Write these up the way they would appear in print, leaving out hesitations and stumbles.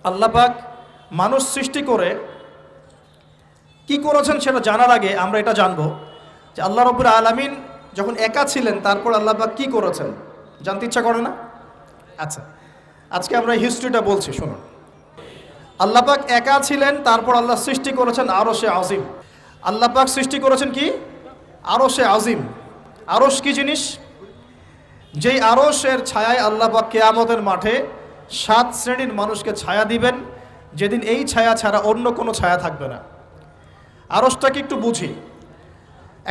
আল্লাহ পাক মানুষ সৃষ্টি করে কি করেছেন সেটা জানার আগে আমরা এটা জানবো যে আল্লাহ রাব্বুল আলামিন যখন একা ছিলেন তারপর আল্লাহ পাক কি করেছেন জানতে ইচ্ছা করে না? আচ্ছা, আজকে আমরা হিস্ট্রিটা বলছি, শুনুন। আল্লাহ পাক একা ছিলেন, তারপর আল্লাহ সৃষ্টি করেছেন আরশে আজিম। আল্লাহ পাক সৃষ্টি করেছেন কি? আরশে আজিম। আরশ কি জিনিস? যেই আরশের ছায়ায় আল্লাহ পাক কিয়ামতের মাঠে 7 শ্রেণীর মানুষকে ছায়া দিবেন, যেদিন এই ছায়া ছাড়া অন্য কোনো ছায়া থাকবে না। আরশটাকে একটু বুঝি।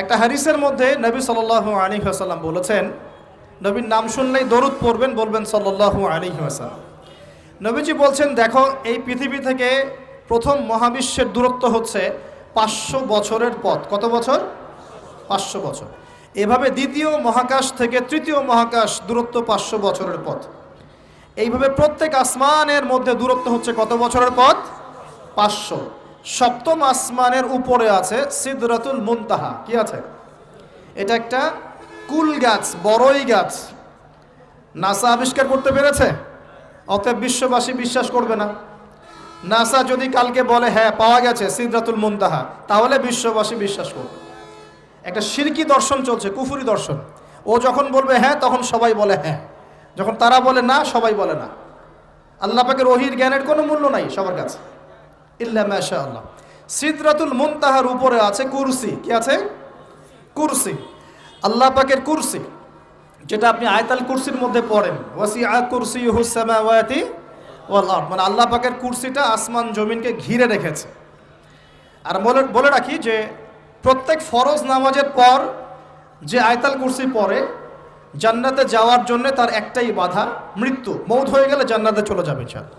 একটা হাদিসের মধ্যে নবী সাল্লাল্লাহু আলাইহি ওয়াসাল্লাম বলেছেন, নবীর নাম শুনলেই দরুদ পড়বেন, বলবেন সাল্লাল্লাহু আলাইহি ওয়াসাল্লাম। নবীজি বলছেন, দেখো এই পৃথিবী থেকে প্রথম মহাবিশ্বের দূরত্ব হচ্ছে 500 বছরের পথ। কত বছর? 500 বছর। এভাবে দ্বিতীয় মহাকাশ থেকে তৃতীয় মহাকাশ দূরত্ব 500 বছরের পথ। এইভাবে প্রত্যেক আসমানের মধ্যে দূরত্ব হচ্ছে কত বছরের পথ? 500। সপ্তম আসমানের উপরে আছে সিদরাতুল মুনতাহা। কি আছে? এটা একটা কুল গাছ, বড়ই গাছ। নাসা আবিষ্কার করতে পেরেছে, অতএব বিশ্ববাসী বিশ্বাস করবে না। নাসা যদি কালকে বলে হ্যাঁ পাওয়া গেছে সিদরাতুল মুনতাহা, তাহলে বিশ্ববাসী বিশ্বাস করবে। একটা শিরকি দর্শন চলছে, কুফরি দর্শন। ও যখন বলবে হ্যাঁ, তখন সবাই বলে হ্যাঁ, যখন তারা বলে না, সবাই বলে না। আল্লাহ পাকের ওহীর জ্ঞানের কোনো মূল্য নাই সবার কাছে, ইল্লা মাশাআল্লাহ। সিদরাতুল মুনতাহার উপরে আছে কুরসি। কি আছে? কুরসি। আল্লাহ পাকের কুরসি, যেটা আপনি আয়াতুল কুরসির মধ্যে পড়েন, ওয়াসিআ কুরসিয়ুহুস সামাওয়াতি ওয়াল আরদ, মানে আল্লাহ পাকের কুরসিটা আসমান জমিনকে ঘিরে রেখেছে। আর বলে রাখি যে প্রত্যেক ফরজ নামাজের পর যে আয়াতুল কুরসি পড়ে, জান্নাতে যাওয়ার জন্য তার একটাই বাধা, মৃত্যু। মৌত হয়ে গেলে জান্নাতে চলে যাবে ইনশাআল্লাহ।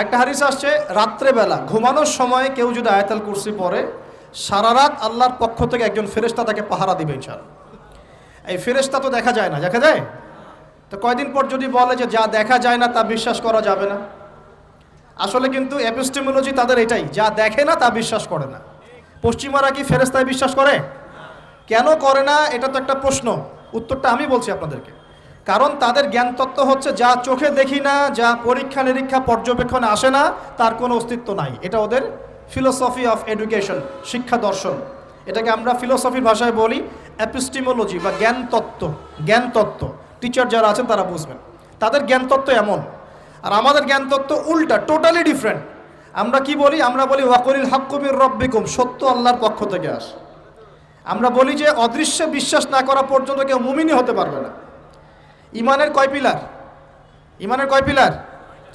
একটা হাদিস আসছে, রাত্রেবেলা ঘুমানোর সময় কেউ যদি আয়াতুল কুরসি পড়ে, সারা রাত আল্লাহর পক্ষ থেকে একজন ফেরেশতা তাকে পাহারা দিবে ইনশাআল্লাহ। এই ফেরেশতা তো দেখা যায় না, দেখা যায়? তো কয়দিন পর যদি বলে যে যা দেখা যায় না তা বিশ্বাস করা যাবে না, আসলে কিন্তু এপিস্টেমোলজি তাদের এটাই, যা দেখে না তা বিশ্বাস করে না। পশ্চিমারা কি ফেরেশতায় বিশ্বাস করে? কেন করে না? এটা তো একটা প্রশ্ন, উত্তরটা আমি বলছি আপনাদেরকে। কারণ তাদের জ্ঞান তত্ত্ব হচ্ছে যা চোখে দেখি না, যা পরীক্ষা নিরীক্ষা পর্যবেক্ষণে আসে না, তার কোনো অস্তিত্ব নাই। এটা ওদের ফিলোসফি অফ এডুকেশন, শিক্ষা দর্শন। এটাকে আমরা ফিলোসফির ভাষায় বলি এপিস্টেমোলজি বা জ্ঞান তত্ত্ব। জ্ঞান তত্ত্ব টিচার যারা আছেন তারা বুঝবেন, তাদের জ্ঞান তত্ত্ব এমন। আর আমাদের জ্ঞান তত্ত্ব উল্টা, টোটালি ডিফারেন্ট। আমরা কি বলি? আমরা বলি ওয়াকুলিল হাক্কু মির রাব্বিকুম, সত্য আল্লাহর পক্ষ থেকে আসে। আমরা বলি যে অদৃশ্যে বিশ্বাস না করা পর্যন্ত কেউ মুমিনই হতে পারবে না। ইমানের কয় পিলার? ইমানের কয় পিলার?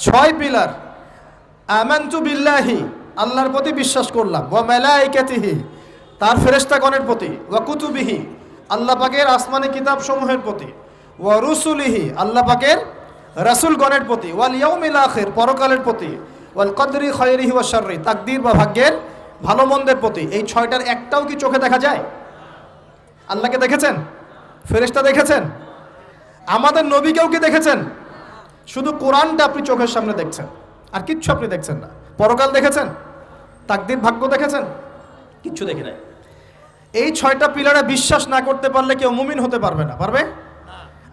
6 পিলার। আমানতু বিল্লাহি, আল্লাহর প্রতি বিশ্বাস করলাম, ওয়া মালাইকাতিহি, তার ফেরেশতাগণের প্রতি, ওয়া কুতুবিহি, আল্লাহ পাকের আসমানি কিতাব সমূহের প্রতি, ওয়া রুসুলিহি, আল্লাহ পাকের রাসূলগণের প্রতি, ওয়াল ইয়াউমিল আখির, পরকালের প্রতি, ওয়াল কদরি খায়রিহি ওয়া শাররি, তাকদীর বা ভাগ্যের ভালো মন্দের প্রতি। এই 6টার একটাও কি চোখে দেখা যায়? আল্লাহকে দেখেছেন? ফেরেশতা দেখেছেন? আমাদের নবীকেও কি দেখেছেন? শুধু কোরআনটা আপনি চোখের সামনে দেখছেন, আর কিচ্ছু আপনি দেখছেন না। পরকাল দেখেছেন? তাকদীর ভাগ্য দেখেছেন? কিচ্ছু দেখি নাই। এই 6টা পিলারে বিশ্বাস না করতে পারলে কেউ মুমিন হতে পারবে না। পারবে?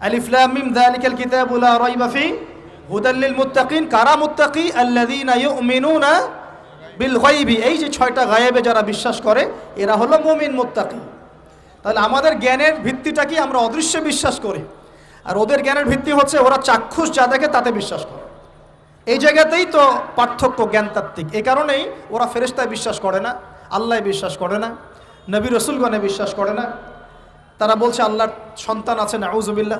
আলিফ লাম মিম যালিকাল কিতাবু লা রাইবা ফি হুদাল লিল মুত্তাকিন। কারা মুত্তাকি? আল্লাযীনা ইউমিনুনা বিল গায়বি। এই যে 6টা গায়েবে যারা বিশ্বাস করে, এরা হলো মুমিন, মুত্তাকি। তাহলে আমাদের জ্ঞানের ভিত্তিটা কি? আমরা অদৃশ্যে বিশ্বাস করি। আর ওদের জ্ঞানের ভিত্তি হচ্ছে ওরা চাক্ষুষ যা দেখে তাতে বিশ্বাস করে। এই জায়গাতেই তো পার্থক্য জ্ঞানতাত্ত্বিক। এই কারণেই ওরা ফেরেশতায় বিশ্বাস করে না, আল্লাহ বিশ্বাস করে না, নবী রসুলগণে বিশ্বাস করে না। তারা বলছে আল্লাহর সন্তান আছে, নাউজুবিল্লাহ।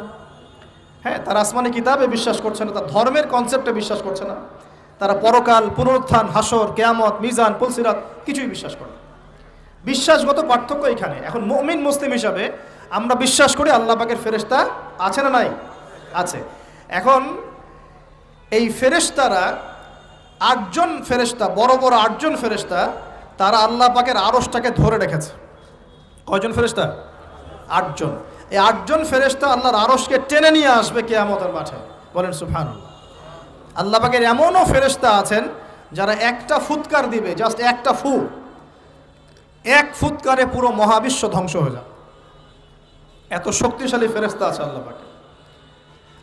হ্যাঁ, তারা আসমানি কিতাবে বিশ্বাস করছে না, তার ধর্মের কনসেপ্টে বিশ্বাস করছে না। তারা পরকাল, পুনরুত্থান, হাসর, কিয়ামত, মিজান, পুলসিরাত কিছুই বিশ্বাস করে না। বিশ্বাসগত পার্থক্য এখানে। এখন মুমিন মুসলিম হিসাবে আমরা বিশ্বাস করি আল্লাহ পাকের ফেরেশতা আছে না নাই? আছে। এখন এই ফেরেশতারা 8জন ফেরেশতা, বড় বড় 8জন ফেরেশতা, তারা আল্লাহ পাকের আরশটাকে ধরে রেখেছে। কয়জন ফেরেশতা? 8জন। এই 8জন ফেরেশতা আল্লাহর আরশকে টেনে নিয়ে আসবে কিয়ামতের মাঠে। বলেন সুবহানাল্লাহ। আল্লাহ পাকের এমনও ফেরেশতা আছেন যারা একটা ফুৎকার দিবে, জাস্ট একটা ফু, এক ফুৎকারে পুরো মহাবিশ্ব ধ্বংস হয়ে যাবে। এত শক্তিশালী ফেরেশতা আছে আল্লাহ পাকে।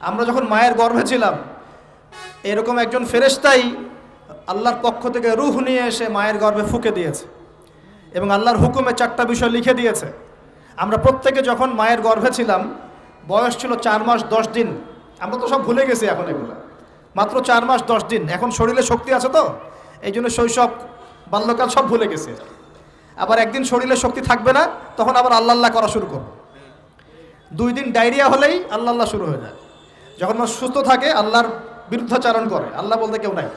আমরা যখন মায়ের গর্ভে ছিলাম, এরকম একজন ফেরেশতাই আল্লাহর পক্ষ থেকে রূহ নিয়ে এসে মায়ের গর্ভে ফুঁকে দিয়েছে এবং আল্লাহর হুকুমে 4টা বিষয় লিখে দিয়েছে। আমরা প্রত্যেকে যখন মায়ের গর্ভে ছিলাম, বয়স ছিল 4 মাস 10 দিন। আমরা তো সব ভুলে গেছি এখন এগুলো, মাত্র 4 মাস 10 দিন। এখন শরীরে শক্তি আছে তো, এই জন্য শৈশব বাল্যকাল সব ভুলে গেছে। আবার একদিন শরীরে শক্তি থাকবে না, তখন আবার আল্লাহ আল্লাহ করা শুরু করবে। 2 দিন ডায়রিয়া হলেই আল্লাহ আল্লাহ শুরু হয়ে যায়। যখন মানুষ সুস্থ থাকে আল্লাহর বিরুদ্ধাচারণ করে, আল্লাহ বলতে কেউ নাই।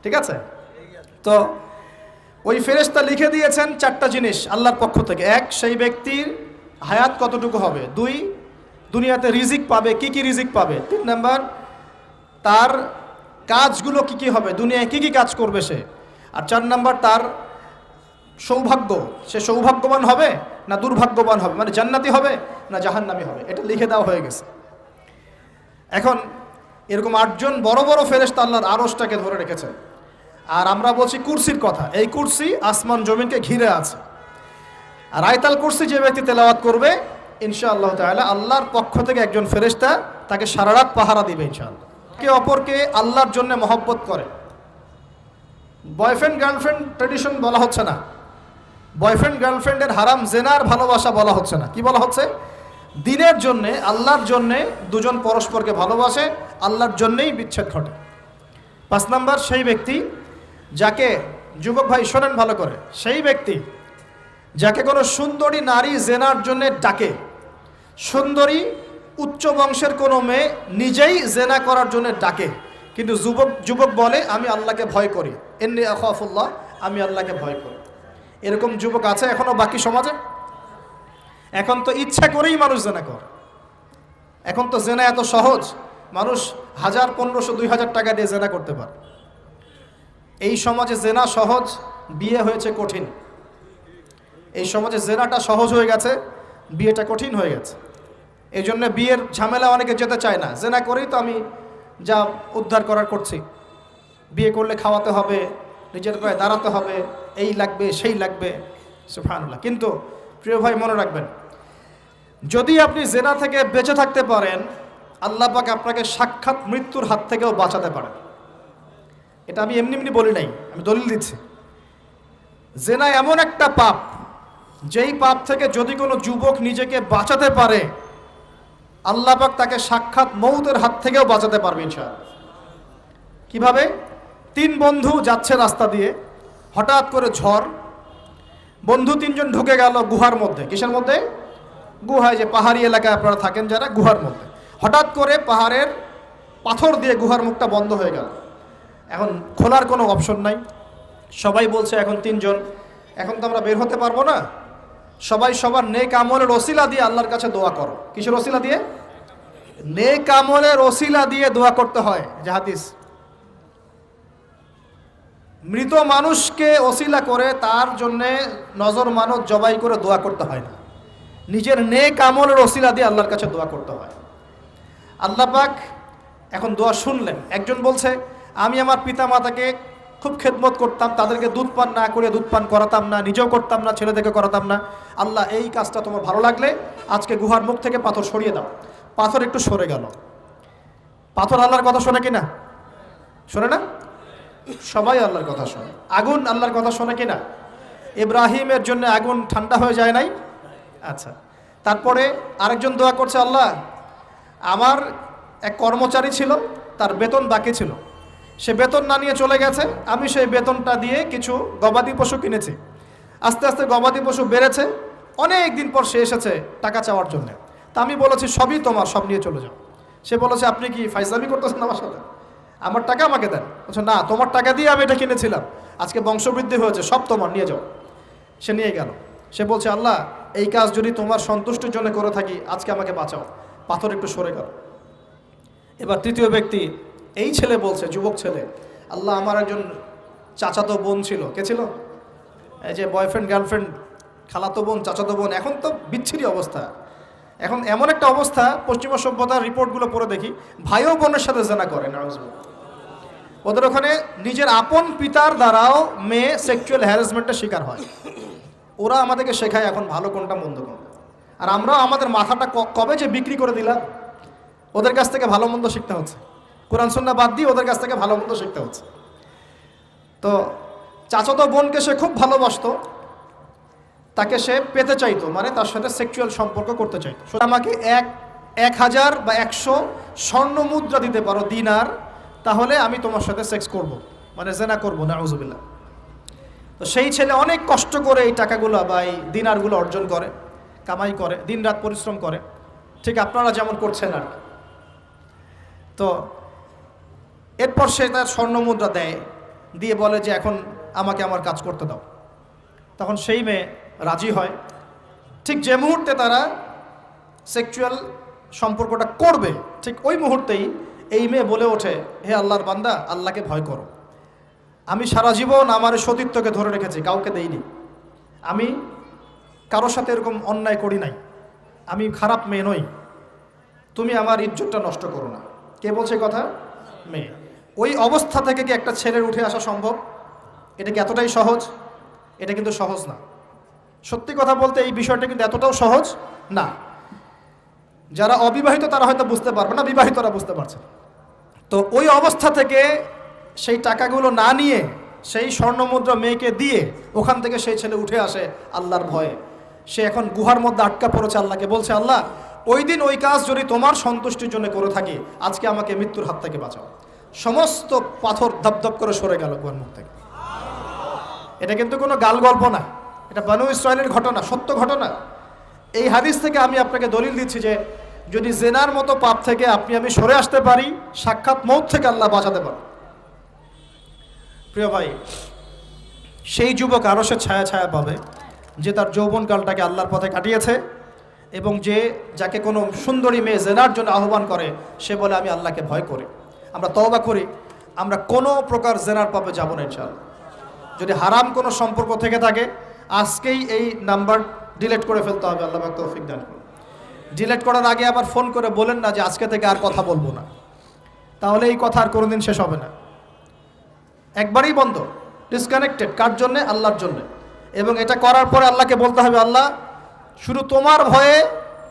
ঠিক আছে? তো ওই ফেরেশতা লিখে দিয়েছেন 4টা জিনিস আল্লাহর পক্ষ থেকে। 1, সেই ব্যক্তির হায়াত কতটুকু হবে। 2, দুনিয়াতে রিজিক পাবে, কি কি রিজিক পাবে। 3 নাম্বার, তার কাজগুলো কি কি হবে, দুনিয়ায় কি কি কাজ করবে সে। আর 4 নাম্বার, তার সৌভাগ্য, সে সৌভাগ্যবান হবে না দুর্ভাগ্যবান হবে, মানে জান্নাতি হবে না জাহান্নামী হবে। এটা লিখে দেওয়া হয়ে গেছে। এখন এরকম 8 জন বড় বড় ফেরেশতা আল্লাহর আরশটাকে ধরে রেখেছে। আর আমরা বলছি কুরসির কথা। এই কুরসি আসমান জমিনকে ঘিরে আছে। আর আয়াতুল কুরসি যে ব্যক্তি তেলাওয়াত করবে, ইনশাআল্লাহ তাআলা আল্লাহর পক্ষ থেকে একজন ফেরেশতা তাকে সারা রাত পাহারা দিবে ইনশাআল্লাহ। একে অপরকে আল্লাহর জন্য মহব্বত করে। বয়ফ্রেন্ড গার্লফ্রেন্ড ট্র্যাডিশন বলা হচ্ছে না। বয়ফ্রেন্ড গার্লফ্রেন্ডের হারাম জেনার ভালোবাসা বলা হচ্ছে না। কি বলা হচ্ছে? দিনের জন্যে, আল্লাহর জন্যে দুজন পরস্পরকে ভালোবাসে, আল্লাহর জন্যেই বিচ্ছেদ ঘটে। 5 নাম্বার, সেই ব্যক্তি যাকে, যুবক ভাই শোনেন ভালো করে, সেই ব্যক্তি যাকে কোনো সুন্দরী নারী জেনার জন্য ডাকে। সুন্দরী উচ্চ বংশের কোনো মেয়ে নিজেই জেনা করার জন্য ডাকে, কিন্তু যুবক বলে আমি আল্লাহকে ভয় করি, ইন্নী আখাফুল্লাহ, আমি আল্লাহকে ভয় করি। এরকম যুবক আছে এখনো বাকি সমাজে? এখন তো ইচ্ছা করেই মানুষ জেনা করে। এখন তো জেনা এত সহজ, মানুষ 1000, 1500, 2000 টাকা দিয়ে জেনা করতে পারে। এই সমাজে জেনা সহজ, বিয়ে হয়েছে কঠিন। এই সমাজে জেনাটা সহজ হয়ে গেছে, বিয়েটা কঠিন হয়ে গেছে। এই জন্য বিয়ের ঝামেলা অনেকে যেতে চায় না। জেনা করেই তো আমি যা উদ্ধার করার করছি। বিয়ে করলে খাওয়াতে হবে, নিজের পায়ে দাঁড়াতে হবে, এই লাগবে সেই লাগবে, সুবহানাল্লাহ। কিন্তু প্রিয় ভাই মনে রাখবেন, যদি আপনি জেনা থেকে বেঁচে থাকতে পারেন, আল্লাহ পাক আপনাকে সাক্ষাৎ মৃত্যুর হাত থেকেও বাঁচাতে পারেন। এটা আমি এমনি এমনি বলি নাই, আমি দলিল দিচ্ছি। জেনা এমন একটা পাপ, যেই পাপ থেকে যদি কোনো যুবক নিজেকে বাঁচাতে পারে, আল্লাহ পাক তাকে সাক্ষাৎ মৌতের হাত থেকেও বাঁচাতে পারবে ইনশাআল্লাহ। কিভাবে? 3 বন্ধু যাচ্ছে রাস্তা দিয়ে, হঠাৎ করে ঝড়, বন্ধু 3 জন ঢুকে গেল গুহার মধ্যে। কিসের মধ্যে? গুহায়, যে পাহাড়ি এলাকায় আপনারা থাকেন যারা, গুহার মধ্যে। হঠাৎ করে পাহাড়ের পাথর দিয়ে গুহার মুখটা বন্ধ হয়ে গেল। এখন খোলার কোনো অপশন নাই। সবাই বলছে এখন 3 জন, এখন তো আমরা বের হতে পারবো না, সবাই সবার নেক আমলের ওসিলা দিয়ে আল্লাহর কাছে দোয়া করো। কিসের ওসিলা দিয়ে? নেক আমলের ওসিলা দিয়ে দোয়া করতে হয়। যে হাদিস, মৃত মানুষকে ওসিলা করে তার জন্যে নজর মানত জবাই করে দোয়া করতে হয় না, নিজের নেক আমলের ওসিলা দিয়ে আল্লাহর কাছে দোয়া করতে হয়। আল্লাহ পাক এখন দোয়া শুনলেন। একজন বলছে আমি আমার পিতা মাতাকে খুব খেদমত করতাম, তাদেরকে দুধ পান না করে দুধ পান করাতাম না, নিজেও করতাম না, ছেলেদেরকে করাতাম না। আল্লাহ এই কাজটা তোমার ভালো লাগলে আজকে গুহার মুখ থেকে পাথর সরিয়ে দাও। পাথর একটু সরে গেল। পাথর আল্লাহর কথা শোনে কিনা? শোনে না? সবাই আল্লাহর কথা শোনে। আগুন আল্লাহর কথা শোনে কিনা? ইব্রাহিমের জন্য আগুন ঠান্ডা হয়ে যায় নাই? আচ্ছা, তারপরে আরেকজন দোয়া করছে, আল্লাহ আমার এক কর্মচারী ছিল, তার বেতন বাকি ছিল, সে বেতন না নিয়ে চলে গেছে, আমি সেই বেতনটা দিয়ে কিছু গবাদি পশু কিনেছি। আস্তে আস্তে গবাদি পশু বেড়েছে, অনেক দিন পর সে এসেছে টাকা চাওয়ার জন্য। তা আমি বলেছি সবই তোমার, সব নিয়ে চলে যাও। সে বলেছে আপনি কি ফাইজলামি করতেছেন আমার সাথে? আমার টাকা আমাকে দেন। বলছে না, তোমার টাকা দিয়ে আমি এটা কিনেছিলাম, আজকে বংশবৃদ্ধি হয়েছে, সব তোমার, নিয়ে যাও। সে নিয়ে গেল। সে বলছে আল্লাহ এই কাজ যদি তোমার সন্তুষ্টির জন্য করে থাকি, আজকে আমাকে বাঁচাও। পাথর একটু সরে গেল। এবার তৃতীয় ব্যক্তি, এই ছেলে বলছে, যুবক ছেলে, আল্লাহ আমার একজন চাচাতো বোন ছিল। কে ছিল? এই যে বয়ফ্রেন্ড গার্লফ্রেন্ড, খালাতো বোন, চাচাতো বোন, এখন তো বিচ্ছিরি অবস্থা। এখন এমন একটা অবস্থা, পশ্চিমা সভ্যতার রিপোর্টগুলো পড়ে দেখি, ভাইও বোনের সাথে জেনা করে। ওদের ওখানে নিজের আপন পিতার দ্বারাও মেয়ে সেক্সুয়াল হ্যারাসমেন্টের শিকার হয়। ওরা আমাদেরকে শেখায় এখন ভালো কোনটা মন্দ কোনটা, আর আমরাও আমাদের মাথাটা কবে যে বিক্রি করে দিলাম, ওদের কাছ থেকে ভালো মন্দ শিখতে হচ্ছে। কোরআন সুন্নাহ বাদ দিয়ে ওদের কাছ থেকে ভালো মন্দ শিখতে হচ্ছে। তো চাচাতো বোনকে সে খুব ভালোবাসতো, তাকে সে পেতে চাইতো, মানে তার সাথে সেক্সুয়াল সম্পর্ক করতে চাইতো। আমাকে 1000 বা 100 স্বর্ণ মুদ্রা দিতে পারো, দিনার, তাহলে আমি তোমার সাথে সেক্স করব, মানে জেনা করবো, নাউজুবিল্লাহ। তো সেই ছেলে অনেক কষ্ট করে এই টাকাগুলো বা এই দিনারগুলো অর্জন করে, কামাই করে, দিনরাত পরিশ্রম করে, ঠিক আপনারা যেমন করছেন আর কি। তো এরপর সে তার স্বর্ণ মুদ্রা দেয়, দিয়ে বলে যে এখন আমাকে আমার কাজ করতে দাও। তখন সেই মেয়ে রাজি হয়। ঠিক যে মুহূর্তে তারা সেক্সুয়াল সম্পর্কটা করবে, ঠিক ওই মুহূর্তেই এই মেয়ে বলে ওঠে, হে আল্লাহর বান্দা, আল্লাহকে ভয় করো। আমি সারা জীবন আমার সতীত্বকে ধরে রেখেছি, কাউকে দেইনি, আমি কারোর সাথে এরকম অন্যায় করি নাই, আমি খারাপ মেয়ে নই, তুমি আমার ইজ্জতটা নষ্ট করো না। কে বলছে কথা? মেয়ে। ওই অবস্থা থেকে কি একটা ছেলের উঠে আসা সম্ভব? এটা কি এতটাই সহজ? এটা কিন্তু সহজ না। সত্যি কথা বলতে এই বিষয়টা কিন্তু এতটাও সহজ না। যারা অবিবাহিত তারা হয়তো বুঝতে পারবে না, বিবাহিতরা বুঝতে পারছে। তো ওই অবস্থা থেকে সেই টাকাগুলো না নিয়ে সেই স্বর্ণমুদ্রা মেয়েকে দিয়ে ওখান থেকে সেই ছেলে উঠে আসে আল্লাহর ভয়ে। সে এখন গুহার মধ্যে আটকা পড়েছে, আল্লাহকে বলছে, আল্লাহ ওই দিন ওই কাজ যদি তোমার সন্তুষ্টির জন্য করে থাকি, আজকে আমাকে মৃত্যুর হাত থেকে বাঁচাও। সমস্ত পাথর ধপধপ করে সরে গেল গুহার মুখ থেকে। এটা কিন্তু কোনো গাল গল্প না, এটা বনু ইসরায়েলের ঘটনা, সত্য ঘটনা। এই হাদিস থেকে আমি আপনাকে দলিল দিচ্ছি যে যদি জেনার মতো পাপ থেকে আমি সরে আসতে পারি, সাক্ষাৎ মৌত থেকে আল্লাহ বাঁচাতে পারে। প্রিয় ভাই, সেই যুবক আরো সে ছায়া ছায়া পাবে যে তার যৌবনকালটাকে আল্লাহর পথে কাটিয়েছে, এবং যাকে কোনো সুন্দরী মেয়ে জেনার জন্য আহ্বান করে, সে বলে আমি আল্লাহকে ভয় করি। আমরা তওবা করি, আমরা কোনো প্রকার জেনার পাপে যাব না ইনশাআল্লাহ। যদি হারাম কোনো সম্পর্ক থেকে থাকে, আজকেই এই নাম্বার ডিলিট করে ফেলতে হবে। আল্লাহ পাক তৌফিক দান করুন। ডিলিট করার আগে আবার ফোন করে বলেন না যে আজকে থেকে আর কথা বলবো না, তাহলে এই কথা আর কোনোদিন শেষ হবে না। একবারই বন্ধ, ডিসকানেক্টেড। কার জন্যে? আল্লাহর জন্যে। এবং এটা করার পরে আল্লাহকে বলতে হবে, আল্লাহ শুধু তোমার ভয়ে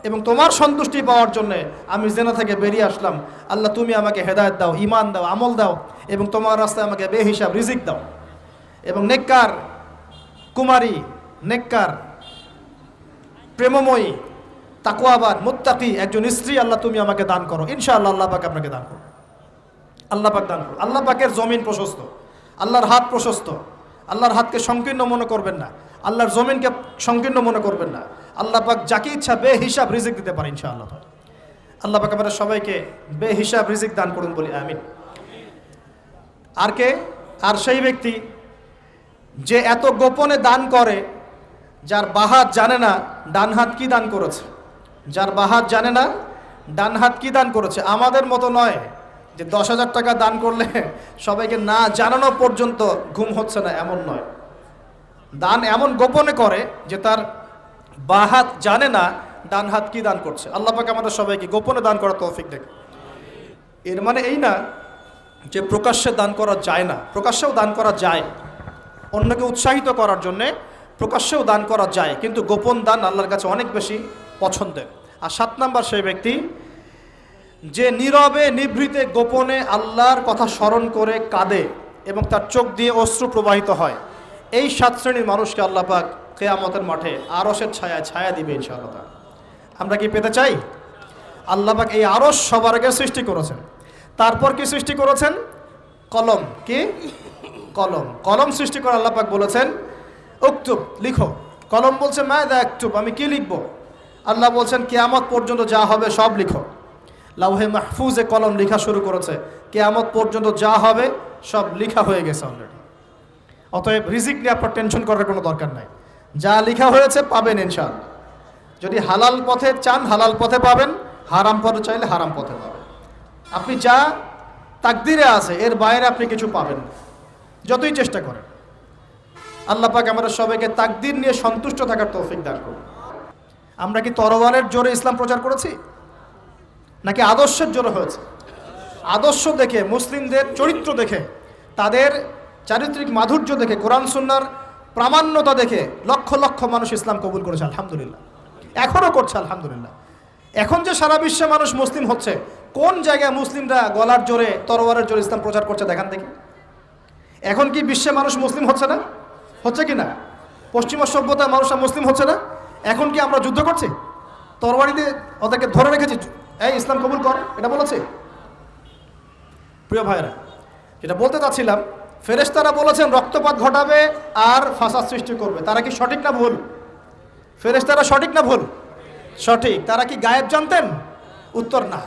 এবং তোমার সন্তুষ্টি পাওয়ার জন্যে আমি জেনা থেকে বেরিয়ে আসলাম। আল্লাহ তুমি আমাকে হেদায়েত দাও, ঈমান দাও, আমল দাও, এবং তোমার রাস্তায় আমাকে বেহিসাব রিজিক দাও, এবং নেককার কুমারী, নেককার প্রেমময়ী, তাকওয়াবান, মুত্তাকি একজন স্ত্রী আল্লাহ তুমি আমাকে দান করো। ইনশাআল্লাহ আল্লাহ পাক আপনাকে দান করো। আল্লাহ পাক দান করো। আল্লাহ পাকের জমিন প্রশস্ত, আল্লাহর হাত প্রশস্ত। আল্লাহর হাতকে সংকীর্ণ মনে করবেন না, আল্লাহর জমিনকে সংকীর্ণ মনে করবেন না। আল্লাহ পাক যাকে ইচ্ছা বেহিসাব রিজিক দিতে পারে ইনশাআল্লাহ। আল্লাহ পাক আমাদের সবাইকে বেহিসাব রিজিক দান করুন বলি আমিন। আর সেই ব্যক্তি যে এত গোপনে দান করে, যার বাহাত জানে না ডান হাত কি দান করেছে, যার বাহাত জানে না ডান হাত কি দান করেছে। আমাদের মতো নয় যে 10,000 টাকা দান করলে সবাইকে না জানানো পর্যন্ত ঘুম হচ্ছে না, এমন নয়। দান এমন গোপনে করে যে তার বাহাত জানে না ডান হাত কি দান করছে। আল্লাহ পাক আমাদের সবাইকে গোপনে দান করার তৌফিক দেন। এর মানে এই না যে প্রকাশ্যে দান করা যায় না, প্রকাশ্যেও দান করা যায়। অন্যকে উৎসাহিত করার জন্যে প্রকাশ্যেও দান করা যায়, কিন্তু গোপন দান আল্লাহর কাছে অনেক বেশি পছন্দের। আর 7 নাম্বার সেই ব্যক্তি যে নীরবে নিভৃতে গোপনে আল্লাহর কথা স্মরণ করে কাঁদে এবং তার চোখ দিয়ে অশ্রু প্রবাহিত হয়। এই 7 শ্রেণীর মানুষকে আল্লাহ পাক কিয়ামতের মাঠে আরশের ছায়ায় ছায়া দিবে ইনশাআল্লাহ। আমরা কি পেতে চাই? আল্লাহ পাক এই আরশ সবার আগে সৃষ্টি করেছেন। তারপর কি সৃষ্টি করেছেন? কলম। কি? কলম। কলম সৃষ্টি করে আল্লাহ পাক বলেছেন উক্তুব, লিখো। কলম বলছে মাযা আক্তুব, আমি কি লিখবো? আল্লাহ বলছেন কিয়ামত পর্যন্ত যা হবে সব লিখো। লাওহে মাহফুজে কলম লেখা শুরু করেছে, কিয়ামত পর্যন্ত যা হবে সব লেখা হয়ে গেছে অলরেডি। অতএব রিজিক নিয়ে আপনার টেনশন করার কোনো দরকার নাই, যা লেখা হয়েছে পাবেন ইনশাআল্লাহ। যদি হালাল পথে চান হালাল পথে পাবেন, হারাম পথে চাইলে হারাম পথে পাবেন। আপনি যা তাকদিরে আছে এর বাইরে আপনি কিছু পাবেন না, যতই চেষ্টা করেন। আল্লাহ পাক আমাদের সবাইকে তাকদির নিয়ে সন্তুষ্ট থাকার তৌফিক দান করুন। আমরা কি তরবারের জোরে ইসলাম প্রচার করেছি, নাকি আদর্শের জোরে হয়েছে? আদর্শ দেখে, মুসলিমদের চরিত্র দেখে, তাদের চারিত্রিক মাধুর্য দেখে, কোরআন সুন্নাহর প্রামাণ্যতা দেখে লক্ষ লক্ষ মানুষ ইসলাম কবুল করেছে আলহামদুলিল্লাহ, এখনও করছে আলহামদুলিল্লাহ। এখন যে সারা বিশ্বে মানুষ মুসলিম হচ্ছে, কোন জায়গায় মুসলিমরা গলার জোরে তরোয়ারের জোরে ইসলাম প্রচার করছে দেখান দেখি। এখন কি বিশ্বে মানুষ মুসলিম হচ্ছে না? হচ্ছে কি না? পশ্চিমা সভ্যতার মানুষরা মুসলিম হচ্ছে না? এখন কি আমরা যুদ্ধ করছি? তরবারি দিয়ে ওদেরকে ধরে রেখেছি, এই ইসলাম কবুল কর, এটা বলেছে? প্রিয় ভাইরা, যেটা বলতে চাচ্ছিলাম, ফেরেশতারা বলেছেন রক্তপাত ঘটাবে আর ফাসাদ সৃষ্টি করবে। তারা কি সঠিক না ভুল? ফেরেশতারা সঠিক না ভুল? সঠিক। তারা কি গায়েব জানতেন? উত্তর না।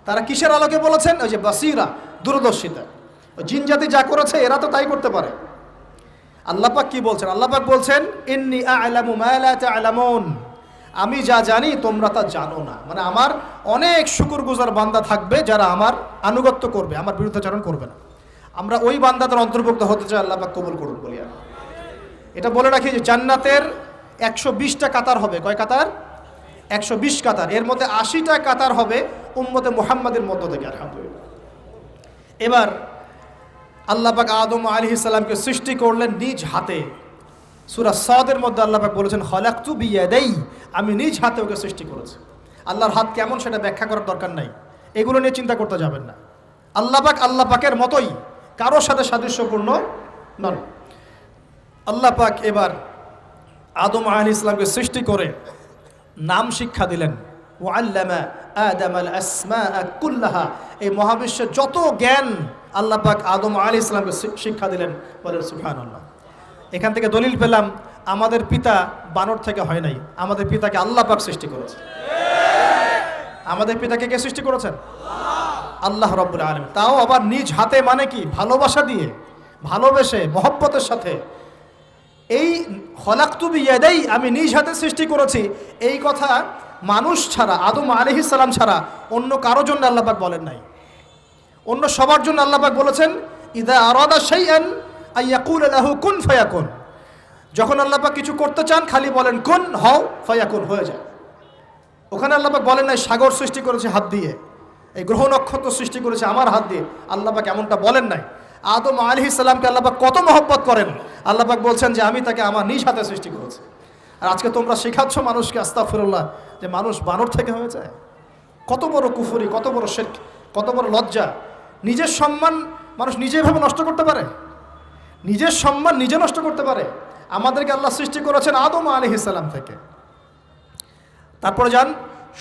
তারা কিসের আলোকে বলেছেন? ওই যে বাসিরা, দূরদর্শিতা। জিন জাতি যা করেছে এরা তো তাই করতে পারে। আল্লাহ পাক কি বলছেন? আল্লাহ পাক বলছেন ইন্নী আ'লামু মা লা তা'লামুন, আমি যা জানি তোমরা তা জানো না। মানে আমার অনেক শুকরগুজার বান্দা থাকবে যারা আমার আনুগত্য করবে, আমার বিরুদ্ধাচরণ করবে না। আমরা ওই বান্দাদের অন্তর্ভুক্ত হতে চাই, আল্লাহ পাক কবুল করুন বলি। এটা বলে রাখি যে জান্নাতের 120টা কাতার হবে। কয় কাতার? 120 কাতার। এর মধ্যে 80টা কাতার হবে উম্মতে মুহাম্মাদের মধ্য থেকে, আলহামদুলিল্লাহ। এবার আল্লাহ পাক আদম আলাইহিস সালামকে সৃষ্টি করলেন নিজ হাতে। সূরা সাদের মধ্যে আল্লাহ পাক বলেছেন খলাকতু বিয়াদাই, আমি নিজ হাতে ওকে সৃষ্টি করেছি। আল্লাহর হাত কেমন সেটা ব্যাখ্যা করার দরকার নাই, এগুলো নিয়ে চিন্তা করতে যাবেন না। আল্লাহ পাকের মতোই, কারোর সাথে সাদৃশ্যপূর্ণ নন। আল্লাহ পাক এবার আদম আলাইহিস সালামকে সৃষ্টি করে নাম শিক্ষা দিলেন। ওয়াল্লামা আদামাল আসমাআ কুল্লাহা, এই মহাবিশ্বের যত জ্ঞান আল্লাহ পাক আদম আলাইহিস সালামকে শিক্ষা দিলেন। বলেন সুবহানাল্লাহ। এখান থেকে দলিল পেলাম আমাদের পিতা বানর থেকে হয় নাই, আমাদের পিতাকে আল্লাহ পাক সৃষ্টি করেছে। আমাদের পিতাকে কে সৃষ্টি করেছেন? আল্লাহ রাব্বুল আলামিন। তাও আবার নিজ হাতে, মানে কি? ভালোবাসা দিয়ে, ভালোবেসে, মহব্বতের সাথে। এই খলাকতু বিয়াদাই, আমি নিজ হাতে সৃষ্টি করেছি, এই কথা মানুষ ছাড়া, আদম আলাইহিস সালাম ছাড়া অন্য কারো জন্য আল্লাহ পাক বলেন নাই। অন্য সবার জন্য আল্লাহ পাক বলেছেন ইযা আরাদা শাইআন আইয়াকুলা লাহু কুন ফায়াকুন। যখন আল্লাহ পাক কিছু করতে চান খালি বলেন কুন, হও, ফায়াকুন, হয়ে যায়। ওখানে আল্লাহ পাক বলেন নাই সাগর সৃষ্টি করেছে হাত দিয়ে, এই গ্রহ নক্ষত্র সৃষ্টি করেছে আমার হাত দিয়ে, আল্লাহ পাক এমনটা বলেন নাই। আদম আলাইহিস সালামকে আল্লাহ পাক কত মহব্বত করেন, আল্লাহ পাক বলছেন যে আমি তাকে আমার নিজ হাতে সৃষ্টি করেছি। আর আজকে তোমরা শেখাচ্ছ মানুষকে, আস্তাগফিরুল্লাহ, যে মানুষ বানর থেকে হয়ে যায়। কত বড় কুফরি, কত বড় শিরক, কত বড় লজ্জা। নিজের সম্মান মানুষ নিজে এভাবে নষ্ট করতে পারে? নিজের সম্মান নিজে নষ্ট করতে পারে? আমাদেরকে আল্লাহ সৃষ্টি করেছেন আদম আলাইহিস সালাম থেকে। তারপরে যান,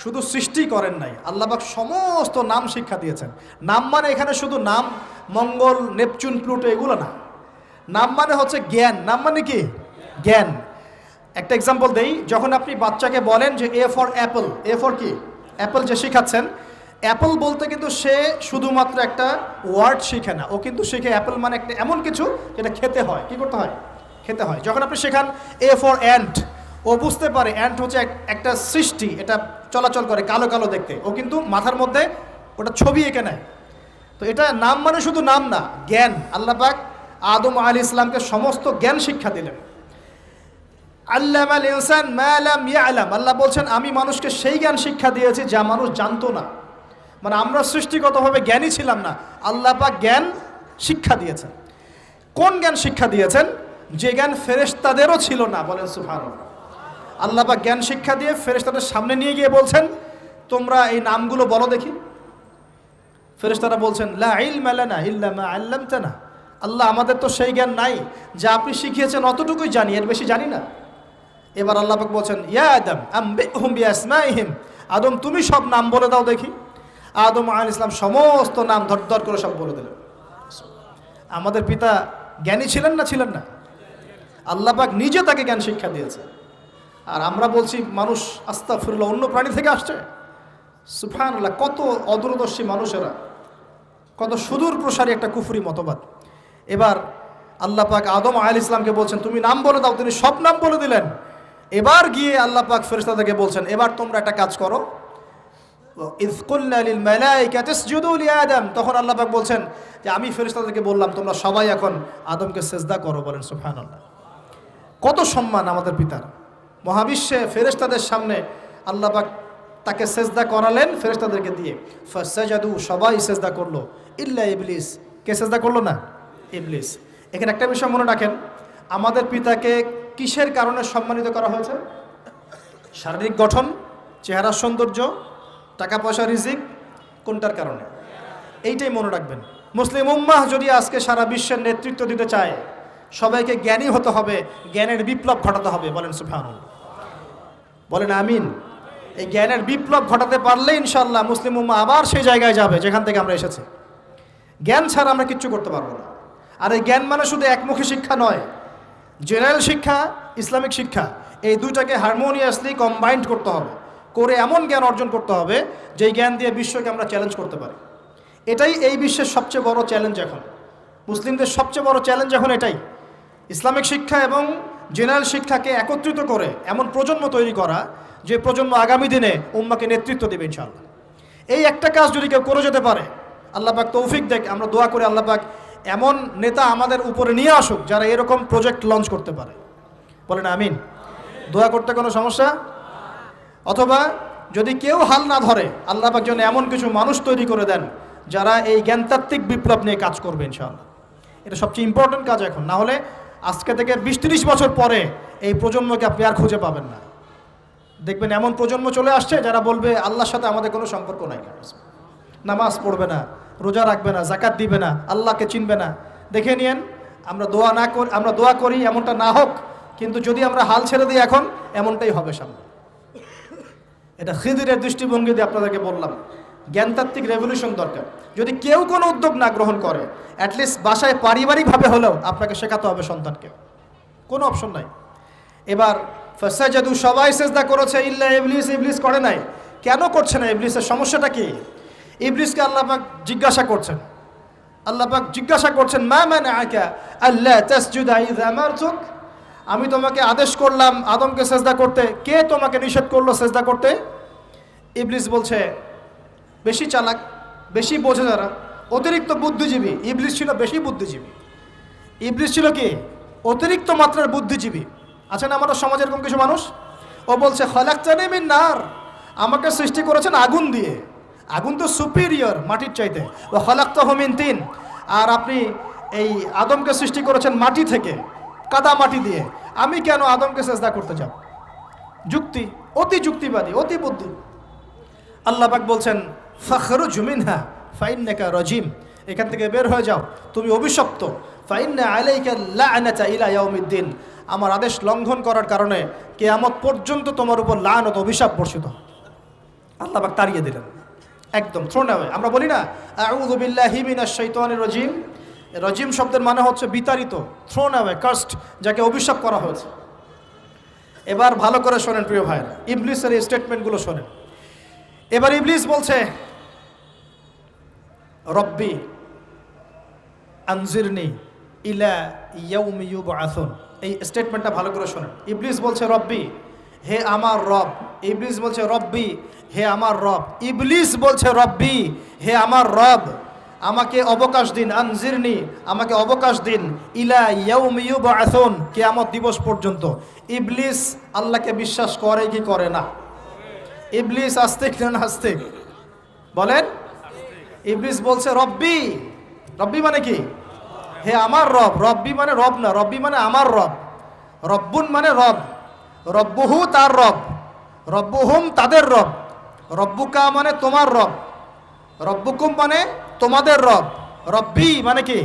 শুধু সৃষ্টি করেন নাই, আল্লাহ পাক সমস্ত নাম শিক্ষা দিয়েছেন। নাম মানে এখানে শুধু নাম, মঙ্গল, নেপচুন, প্লুটো এগুলো না। নাম মানে হচ্ছে জ্ঞান। নাম মানে কি? জ্ঞান। একটা এক্সাম্পল দেই, যখন আপনি বাচ্চাকে বলেন যে A for Apple, A for কি? অ্যাপল যে শিখাচ্ছেন, অ্যাপল বলতে কিন্তু সে শুধুমাত্র একটা ওয়ার্ড শিখে না, ও কিন্তু শিখে অ্যাপল মানে একটা এমন কিছু যেটা খেতে হয়। কি করতে হয়? খেতে হয়। যখন আপনি শেখান এ ফর অ্যান্ট, ও বুঝতে পারে অ্যান্ট হচ্ছে একটা সৃষ্টি, এটা চলাচল করে, কালো কালো দেখতে, ও কিন্তু মাথার মধ্যে ওটা ছবি এঁকে নেয়। তো এটা নাম মানে শুধু নাম না, জ্ঞান। আল্লাহ পাক আদম আলাইহিস সালামকে সমস্ত জ্ঞান শিক্ষা দিলেন। আল্লামাল ইনসান মা লাম ইয়ালাম, আল্লাহ বলছেন আমি মানুষকে সেই জ্ঞান শিক্ষা দিয়েছি যা মানুষ জানতো না। মানে আমরা সৃষ্টিগতভাবে জ্ঞানী ছিলাম না, আল্লাহ পাক জ্ঞান শিক্ষা দিয়েছেন। কোন জ্ঞান শিক্ষা দিয়েছেন? যে জ্ঞান ফেরেশতাদেরও ছিল না। বলেন সুবহানাল্লাহ। আল্লাহ পাক জ্ঞান শিক্ষা দিয়ে ফেরেশতাদের সামনে নিয়ে গিয়ে বলছেন তোমরা এই নামগুলো বলো দেখি। ফেরেশতারা বলছেন লা ইলমা লানা ইল্লা মা আল্লামতানা, আল্লাহ আমাদের তো সেই জ্ঞান নাই, যা আপনি শিখিয়েছেন অতটুকুই জানি, এর বেশি জানি না। এবার আল্লাহ পাক বলছেন ইয়া আদম আম্বিহুম বিআসমাইহিম, আদম তুমি সব নাম বলে দাও দেখি। আদম আলাইহিস সালাম সমস্ত নাম ধর করে সব বলে দিলেন। আমাদের পিতা জ্ঞানী ছিলেন না? ছিলেন না? আল্লাহ পাক নিজে তাকে জ্ঞান শিক্ষা দিয়েছে। আর আমরা বলছি মানুষ আস্তাগফিরুল্লাহ অন্য প্রাণী থেকে আসছে। সুবহানাল্লাহ, কত অদূরদর্শী মানুষেরা, কত সুদূর প্রসারী একটা কুফরি মতবাদ। এবার আল্লাহ পাক আদম আলাইহিস সালামকে বলছেন তুমি নাম বলে দাও, তিনি সব নাম বলে দিলেন। এবার গিয়ে আল্লাহ পাক ফেরেশতাদেরকে বলছেন এবার তোমরা একটা কাজ করো, ইয কুলনা লিল মালাইকাতি ইসজুদু লি আদম, তখন আল্লাহ পাক বলছেন যে আমি ফেরেশতাদেরকে বললাম তোমরা সবাই এখন আদমকে সিজদা করো। বলেন সুবহানাল্লাহ। কত সম্মান আমাদের পিতার। মহাবিশ্বে ফেরেশতাদের সামনে আল্লাহ পাক তাকে সিজদা করালেন ফেরেশতাদেরকে দিয়ে। ফাসাজাদু, সবাই সিজদা করলো, ইল্লা ইবলিস, কে সিজদা করলো না? ইবলিস। এখানে একটা বিষয় মনে রাখেন, আমাদের পিতাকে কিসের কারণে সম্মানিত করা হয়েছে? শারীরিক গঠন, চেহারার সৌন্দর্য, টাকা পয়সা রিজিক কোনটার কারণে? এইটাই মনে রাখবেন। মুসলিম উম্মাহ যদি আজকে সারা বিশ্বের নেতৃত্ব দিতে চায়, সবাইকে জ্ঞানী হতে হবে, জ্ঞানের বিপ্লব ঘটাতে হবে। বলেন সুবহানাল্লাহ, বলেন আমিন। এই জ্ঞানের বিপ্লব ঘটাতে পারলে ইনশাআল্লাহ মুসলিম উম্মাহ আবার সেই জায়গায় যাবে যেখান থেকে আমরা এসেছি। জ্ঞান ছাড়া আমরা কিচ্ছু করতে পারবো না। আর এই জ্ঞান মানে শুধু একমুখী শিক্ষা নয়, জেনারেল শিক্ষা, ইসলামিক শিক্ষা, এই দুইটাকে হারমোনিয়াসলি কম্বাইন্ড করতে হবে, করে এমন জ্ঞান অর্জন করতে হবে যেই জ্ঞান দিয়ে বিশ্বকে আমরা চ্যালেঞ্জ করতে পারি। এটাই এই বিশ্বের সবচেয়ে বড় চ্যালেঞ্জ এখন, মুসলিমদের সবচেয়ে বড় চ্যালেঞ্জ এখন এটাই, ইসলামিক শিক্ষা এবং জেনারেল শিক্ষাকে একত্রিত করে এমন প্রজন্ম তৈরি করা যে প্রজন্ম আগামী দিনে উম্মাকে নেতৃত্ব দেবে ইনশাআল্লাহ। এই একটা কাজ যদি কেউ করে যেতে পারে, আল্লাহ পাক তৌফিক দেখ, আমরা দোয়া করে আল্লাহ পাক এমন নেতা আমাদের উপরে নিয়ে আসুক যারা এরকম প্রজেক্ট লঞ্চ করতে পারে। বলেন আমিন। দোয়া করতে কোনো সমস্যা? অথবা যদি কেউ হাল না ধরে, আল্লাহ পাক যেন এমন কিছু মানুষ তৈরি করে দেন যারা এই জ্ঞানতাত্ত্বিক বিপ্লব নিয়ে কাজ করবে ইনশাআল্লাহ। এটা সবচেয়ে ইম্পর্টেন্ট কাজ এখন, না হলে আজকে থেকে 20-30 বছর পরে এই প্রজন্মকে আপনি আর খুঁজে পাবেন না। দেখবেন এমন প্রজন্ম চলে আসছে যারা বলবে আল্লাহর সাথে আমাদের কোনো সম্পর্ক নাই, নামাজ পড়বে না, রোজা রাখবে না, যাকাত দিবে না, আল্লাহকে চিনবে না। দেখে নিয়েন, আমরা দোয়া করি এমনটা না হোক, কিন্তু যদি আমরা হাল ছেড়ে দিই এখন, এমনটাই হবে সামনে। এটা খিদিরের দৃষ্টিভঙ্গি দিয়ে আপনাদেরকে বললাম, জ্ঞানতাত্ত্বিক রেভলিউশন দরকার। যদি কেউ কোনো উদ্যোগ না গ্রহণ করে, অ্যাটলিস্ট বাসায় পারিবারিকভাবে হলেও আপনাকে শেখাতে হবে সন্তানকে, কোনো অপশন নাই। এবার ফাসাজাদু, সবাই সেজদা করেছে ইল্লা ইবলিস, ইবলিস করে নাই। কেন করছে না ইবলিসের সমস্যাটা কি? ইবলিসকে আল্লাহ পাক জিজ্ঞাসা করছেন, মা মানাআকা আল্লা তাসজুদা ইযা আমারতুক, আমি তোমাকে আদেশ করলাম আদমকে সেজদা করতে, কে তোমাকে নিষেধ করলো সেজদা করতে? ইবলিস বলছে, বেশি চালাক, বেশি বোঝে যারা, অতিরিক্ত বুদ্ধিজীবী। ইবলিস ছিল বেশি বুদ্ধিজীবী। ইবলিস ছিল কি? অতিরিক্ত মাত্রার বুদ্ধিজীবী। আছেন আমাদের সমাজে এরকম কিছু মানুষ, ও বলছে খালাকতানি মিন নার, আমাকে সৃষ্টি করেছেন আগুন দিয়ে, আগুন তো সুপিরিয়র মাটির চাইতে। ও খালাকতাহু মিন তিন, আর আপনি এই আদমকে সৃষ্টি করেছেন মাটি থেকে, কাদা মাটি দিয়ে, আমি কেন আদমকে সেজদা করতে যাব? যুক্তি, অতি যুক্তিবাদী, অতি বুদ্ধি। আল্লাহ পাক বলছেন ফাখরুজ মিনহা ফাইন্নাকা রাজিম, এখান থেকে বের হয়ে যাও, তুমি অভিশপ্ত। ফাইন্না আলাইকা লা'নাতা ইলা ইয়াউমিদ্দিন, আমার আদেশ লঙ্ঘন করার কারণে কিয়ামত পর্যন্ত তোমার উপর লানত, অভিশাপ বর্ষিত। আল্লাহ পাক তাড়িয়ে দিলেন, একদম থ্রোন অ্যাওয়ে। আমরা বলি না আউযু বিল্লাহি মিনাশ শাইতানির রাজিম, রাজিম শব্দের মানে হচ্ছে বিতাড়িত, থ্রোন অ্যাওয়ে, কার্সড, যাকে অভিশাপ করা হয়েছে। এবার ভালো করে শোনেন প্রিয় ভাইরা, ইবলিসের এই স্টেটমেন্টগুলো শোনেন। এবার ইবলিস বলছে রব্বি আনজিরনি ইলা ইয়াউমি ইউবআসুন, এই স্টেটমেন্টটা ভালো করে শোনেন। ইবলিস বলছে রব্বি, হে আমার রব। ইবলিস বলছে রব্বি, হে আমার রব। ইবলিস বলছে রব্বি, হে আমার রব, আমাকে অবকাশ দিন, আনজিরনি, আমাকে অবকাশ দিন, ইলা ইয়াউমি ইউবআসুন, কিয়ামত দিবস পর্যন্ত। ইবলিস আল্লাহকে বিশ্বাস করে কি করে না? ইবলিস আস্তিক না নাস্তিক? বলেন। ইবলিস বলছে রব্বি, রব্বি মানে কি? হে আমার রব। রব্বি মানে রব না, রব্বি মানে আমার রব। রব্বুন মানে রব, রব্বুহু তার রব, রব্বুহুম তাদের রব, রব্বুকা মানে তোমার রব, রব্বুকুম মানে তোমাদের রব, রব্বি মানে কি?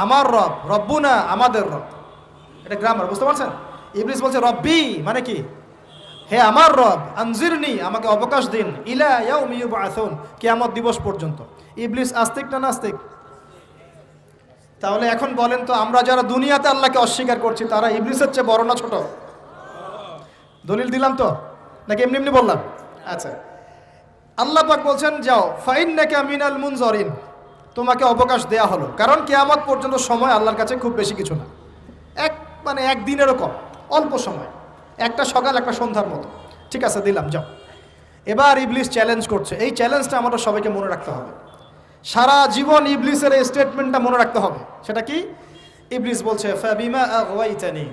আমার রব, রব্বুনা আমাদের রব। এটা গ্রামার, বুঝতে পারছেন? ইবলিস বলছে রব্বি মানে কি? হে আমার রব, আনজিরনি, আমাকে অবকাশ দিন, ইলা ইয়াউমি ইউবআসুন, কিয়ামত দিবস পর্যন্ত। ইবলিস আস্তিক না নাস্তিক? তাহলে এখন বলেন তো, আমরা যারা দুনিয়াতে আল্লাহকে অস্বীকার করছি তারা ইবলিসের চেয়ে বড় না ছোট? দলিল দিলাম তো, নাকি এমনি এমনি বললাম? আচ্ছা, আল্লাহ পাক বলছেন যাও, ফাইন্নাকা মিনাল মুনজারিন, তোমাকে অবকাশ দেয়া হলো। কারণ কিয়ামত পর্যন্ত সময় আল্লাহর কাছে খুব বেশি কিছু না, এক দিনেরও কম, অল্প সময়, একটা সকাল একটা সন্ধ্যার মতো। ঠিক আছে, দিলাম, যাও। এবার ইবলিস চ্যালেঞ্জ করছে। এই চ্যালেঞ্জটা আমাদের সবাইকে মনে রাখতে হবে, সারা জীবন ইবলিসের এই স্টেটমেন্টটা মনে রাখতে হবে। সেটা কি? ইবলিস বলছে ফাবিমা আগওয়াইতানি,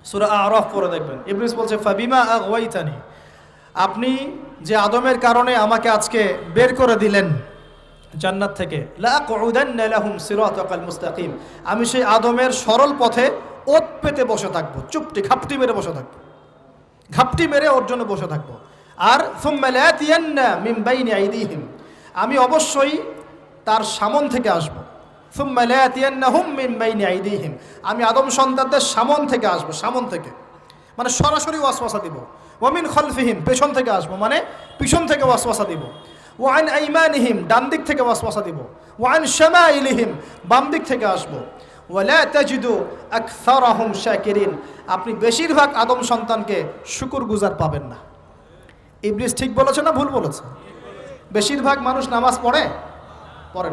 সূরা আরাফ পড়ে দেখবেন। ইবলিস বলছে ফাবিমা আগওয়াইতানি, আপনি যে আদমের কারণে আমাকে আজকে বের করে দিলেন জান্নাত থেকে, লাআকুদান্না লাহুম সিরাতাকাল মুস্তাকিম, আমি সেই আদমের সরল পথে ওত পেতে বসে থাকবো, চুপটি ঘাপটি মেরে বসে থাকবো, ঘাপটি মেরে ওর জন্য বসে থাকবো। আর সুম্মা লাতিয়ান্না মিন বাইনি আইদিহিম, আমি অবশ্যই তার সামন থেকে আসব। সুম্মা লাতিয়ান্নাহুম মিন বাইনি আইদিহিম, আমি আদম সন্তানদের সামন থেকে আসব, সামন থেকে মানে সরাসরি ওয়াসওয়াসা দিব। ওয়া মিন খালফিহিম, পেছন থেকে আসব মানে পিছন থেকে ওয়াসওয়াসা দিব। ওয়া আন আইমানিহিম, ডান দিক থেকে ওয়াসওয়াসা দিব। ওয়া আন শামাইলিহিম, বাম দিক থেকে আসব। ওয়ালা তাজিদু আকসারাহুম শাকিরিন, আপনি বেশিরভাগ আদম সন্তানকে শুকরগুজার পাবেন না। ইবলিস ঠিক বলেছে না ভুল বলেছে? বেশিরভাগ মানুষ নামাজ পড়ে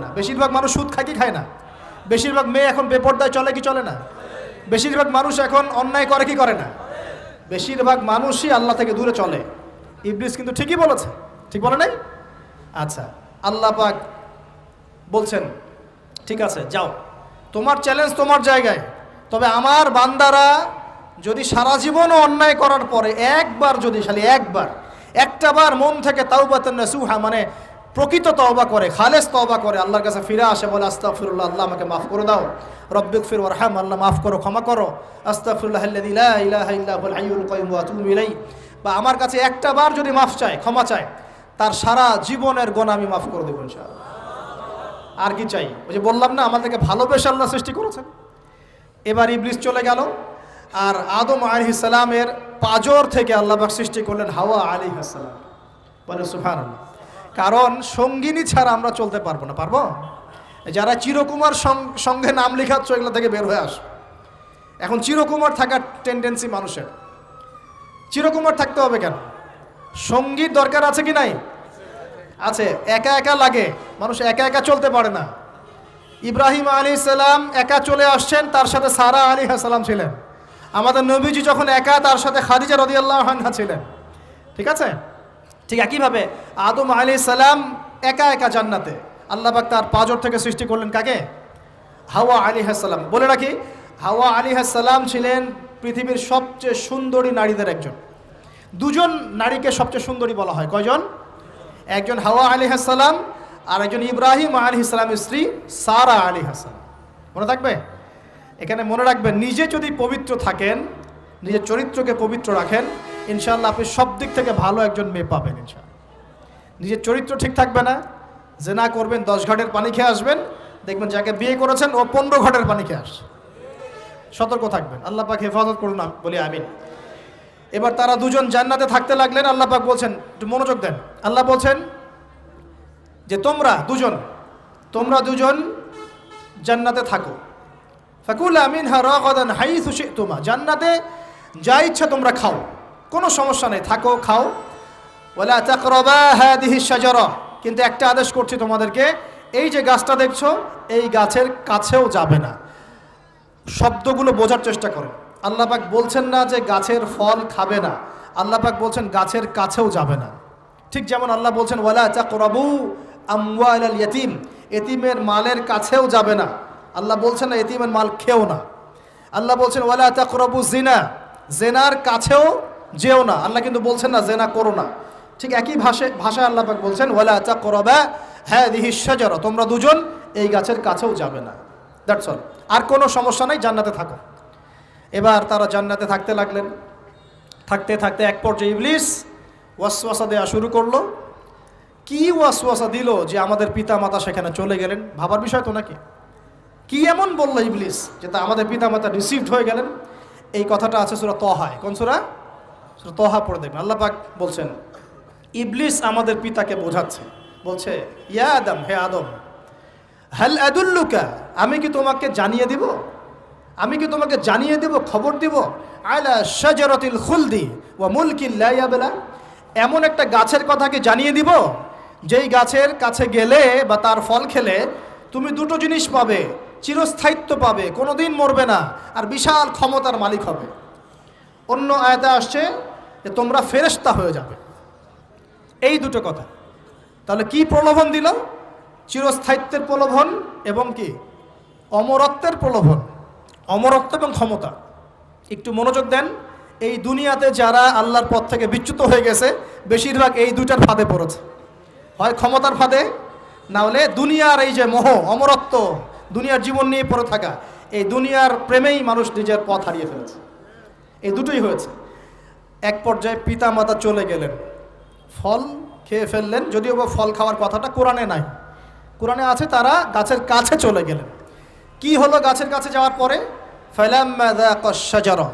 না। বেশিরভাগ মানুষ সুদ খায় কি খায় না? বেশিরভাগ মেয়ে এখন বেপরদায় চলে কি চলে না? বেশিরভাগ মানুষ এখন অন্যায় করে কি করে না? বেশিরভাগ মানুষই আল্লাহ থেকে দূরে চলে। ইবলিস কিন্তু ঠিকই বলেছে, ঠিক বলে নাই? আচ্ছা, আল্লাহ পাক বলছেন ঠিক আছে যাও, তোমার চ্যালেঞ্জ তোমার জায়গায়, তবে আমার বান্দারা যদি সারা জীবনও অন্যায় করার পরে একবার, যদি খালি একটা বার মন থেকে তাওবাতান নাসুহা মানে প্রকৃত তওবা করে, খালেস তওবা করে, আল্লাহর কাছে ফিরে আসে, বলে আস্তাগফিরুল্লাহ, আল্লাহ আমাকে মাফ করে দাও, রব্বিগফির ওয়ারহাম, আল্লাহ মাফ করো, ক্ষমা করো, আস্তাগফিরুল্লাহাল্লাযী লা ইলাহা ইল্লা হুয়াল হাইয়ুল কাইয়্যুম ওয়া আতুবু ইলাইহি, বা আমার কাছে একটা বার যদি মাফ চায়, ক্ষমা চায়, তার সারা জীবনের গুনাহ আমি মাফ করে দেব ইনশাআল্লাহ। আর কি চাই? ওই যে বললাম না, আমাদেরকে ভালোবেসে আল্লাহ সৃষ্টি করেছেন। এবার ইবলিস চলে গেল, আর আদম আলাইহিস সালামের পাজর থেকে আল্লাহ পাক সৃষ্টি করলেন হাওয়া আলাইহিস সালাম। বলে সুবহানাল্লাহ। কারণ সঙ্গিনী ছাড়া আমরা চলতে পারবো না। পারবো? যারা চিরকুমার সঙ্গে নাম লেখাচ্ছ, এগুলো থেকে বের হয়ে আস। এখন চিরকুমার থাকার টেন্ডেন্সি মানুষের, চিরকুমার থাকতে হবে কেন? সঙ্গীর দরকার আছে কি নাই? আছে। একা একা লাগে, মানুষ একা একা চলতে পারে না। ইব্রাহিম আলাইহিস সালাম একা চলে আসছেন, তার সাথে সারা আলাইহিস সালাম ছিলেন। আমাদের নবীজি যখন একা, তার সাথে খাদিজা রাদিয়াল্লাহু আনহা ছিলেন। ঠিক আছে? ঠিক একইভাবে আদম আলাইহিস সালাম একা একা জান্নাতে, আল্লাহ পাক তার পাজর থেকে সৃষ্টি করলেন কাকে? হাওয়া আলাইহিস সালাম। বলে রাখি, হাওয়া আলাইহিস সালাম ছিলেন পৃথিবীর সবচেয়ে সুন্দরী নারীদের একজন। দুজন নারীকে সবচেয়ে সুন্দরী বলা হয়। কয়জন? একজন হাওয়া আলাইহিস সালাম, আর একজন ইব্রাহিম আলাইহিস সালামের স্ত্রী সারা আলাইহিস সালাম। মনে থাকবে? এখানে মনে রাখবেন, নিজে যদি পবিত্র থাকেন, নিজের চরিত্রকে পবিত্র রাখেন, ইনশাআল্লাহ আপনি সব দিক থেকে ভালো একজন মেয়ে পাবেন ইনশাআল্লাহ। নিজের চরিত্র ঠিক থাকবে না, জেনা করবেন, 10 ঘাটের পানি খেয়ে আসবেন, দেখবেন যাকে বিয়ে করেছেন ও 15 ঘাটের পানি খেয়ে আসছে। সতর্ক থাকবেন, আল্লাহ পাক হেফাজত করুন বলি আমিন। এবার তারা দুজন জান্নাতে থাকতে লাগলেন। আল্লাহ পাক বলছেন, একটু মনোযোগ দেন, আল্লাহ বলছেন যে তোমরা দুজন জান্নাতে থাকো। ফাকুলা মিনহা রাগাদান হাইসু শি'তুমা, জান্নাতে যা ইচ্ছা তোমরা খাও, কোনো সমস্যা নেই, থাকো খাও। ওয়ালা তাকরাবা হাদিহি শাজারা, কিন্তু একটা আদেশ করছি তোমাদেরকে, এই যে গাছটা দেখছো, এই গাছের কাছেও যাবে না। শব্দগুলো বোঝার চেষ্টা করো। আল্লাহ পাক বলছেন না যে গাছের ফল খাবে না, আল্লাহ পাক বলছেন গাছের কাছেও যাবে না। ঠিক যেমন আল্লাহ বলছেন ওয়ালা তাকরাবু আমওয়ালাল ইয়াতীম, এতিমের মালের কাছেও যাবে না। আল্লাহ বলছেন না এতিমের মাল খেও না। আল্লাহ বলছেন ওয়ালা তাকরাবু জিনা, জেনার কাছেও যেও না। আল্লাহ কিন্তু বলছেন না জেনা করো না। ঠিক একই ভাষায় আল্লাহ পাক বলছেন ওয়ালা তাকরাবা হাদিহি শাজারা, তোমরা দুজন এই গাছের কাছেও যাবে না। That's all. আর কোনো সমস্যা নাই, জান্নাতে থাকো। এবার তারা জান্নাতে থাকতে লাগলেন। থাকতে থাকতে এক পর্যায়ে ইবলিস ওয়াসওয়াসা দেওয়া শুরু করলো। কি ওয়াসওয়াসা দিল যে আমাদের পিতা মাতা সেখানে চলে গেলেন? ভাবার বিষয় তো নাকি? কি এমন বললো ইবলিস যে তা আমাদের পিতা মাতা রিসিভড হয়ে গেলেন? এই কথাটা আছে সূরা তাহায়। কোন সূরা? সূরা তাহা পড়ে দেখবেন। আল্লাহ পাক বলছেন, ইবলিস আমাদের পিতাকে বোঝাচ্ছে, বলছে ইয়া আদম, হে আদম, হাল আদুল্লুকা, আমি কি তোমাকে জানিয়ে দিব, খবর দিব, আলা শাজারাতিল খুলদি ওয়া মুলকিন লা ইয়াবলা, এমন একটা গাছের কথা কি জানিয়ে দিব যেই গাছের কাছে গেলে বা তার ফল খেলে তুমি দুটো জিনিস পাবে, চিরস্থায়িত্ব পাবে, কোনোদিন মরবে না, আর বিশাল ক্ষমতার মালিক হবে। অন্য আয়াতে আসছে যে তোমরা ফেরেশতা হয়ে যাবে। এই দুটো কথা। তাহলে কি প্রলোভন দিল? চিরস্থায়িত্বের প্রলোভন এবং কি অমরত্বের প্রলোভন। অমরত্ব এবং ক্ষমতা। একটু মনোযোগ দেন, এই দুনিয়াতে যারা আল্লাহর পথ থেকে বিচ্যুত হয়ে গেছে, বেশিরভাগ এই দুইটার ফাঁদে পড়েছে। হয় ক্ষমতার ফাঁদে, না হলে দুনিয়ার এই যে মোহ, অমরত্ব, দুনিয়ার জীবন নিয়ে পড়ে থাকা, এই দুনিয়ার প্রেমেই মানুষ নিজের পথ হারিয়ে ফেলেছে। এই দুটোই হয়েছে। এক পর্যায়ে পিতা মাতা চলে গেলেন, ফল খেয়ে ফেললেন, যদিও বা ফল খাওয়ার কথাটা কোরআনে নাই, কোরআনে আছে তারা গাছের কাছে চলে গেলেন। কি হলো গাছের কাছে যাওয়ার পরে? ফালাম্মা যাকাশ শাজারা,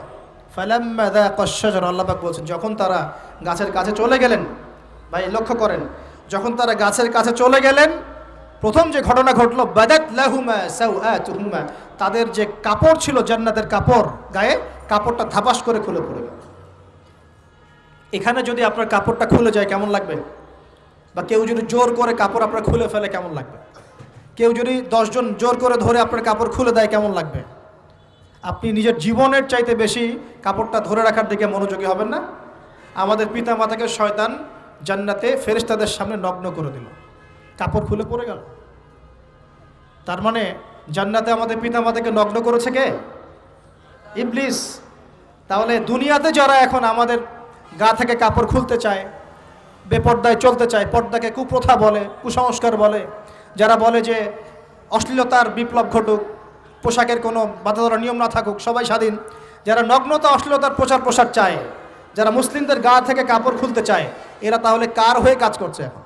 ফালাম্মা যাকাশ শাজারা, আল্লাহ পাক বলছেন যখন তারা গাছের কাছে চলে গেলেন। ভাই লক্ষ্য করেন, যখন তারা গাছের কাছে চলে গেলেন, প্রথম যে ঘটনা ঘটলো, বাদাত লাহুমা সাওআতুহুমা, তাদের যে কাপড় ছিল জান্নাতের কাপড়, গায়ে কাপড়টা ধাপাস করে খুলে পড়ে গেল। এখানে যদি আপনার কাপড়টা খুলে যায় কেমন লাগবে? বা কেউ যদি জোর করে কাপড় আপনার খুলে ফেলে কেমন লাগবে? কেউ যদি 10 জন জোর করে ধরে আপনার কাপড় খুলে দেয় কেমন লাগবে? আপনি নিজের জীবনের চাইতে বেশি কাপড়টা ধরে রাখার দিকে মনোযোগী হবেন না? আমাদের পিতা মাতাকে শয়তান জান্নাতে ফেরেশতাদের সামনে নগ্ন করে দিল, কাপড় খুলে পড়ে গেল। তার মানে জান্নাতে আমাদের পিতা মাতাকে নগ্ন করেছে কে? ইবলিস। তাহলে দুনিয়াতে যারা এখন আমাদের গা থেকে কাপড় খুলতে চায়, বেপর্দায় চলতে চায়, পর্দাকে কুপ্রথা বলে, কুসংস্কার বলে, যারা বলে যে অশ্লীলতার বিপ্লব ঘটুক, পোশাকের কোনো বাধা ধরা নিয়ম না থাকুক, সবাই স্বাধীন, যারা নগ্নতা অশ্লীলতার প্রচার প্রসার চায়, যারা মুসলিমদের গা থেকে কাপড় খুলতে চায়, এরা তাহলে কার হয়ে কাজ করছে এখন?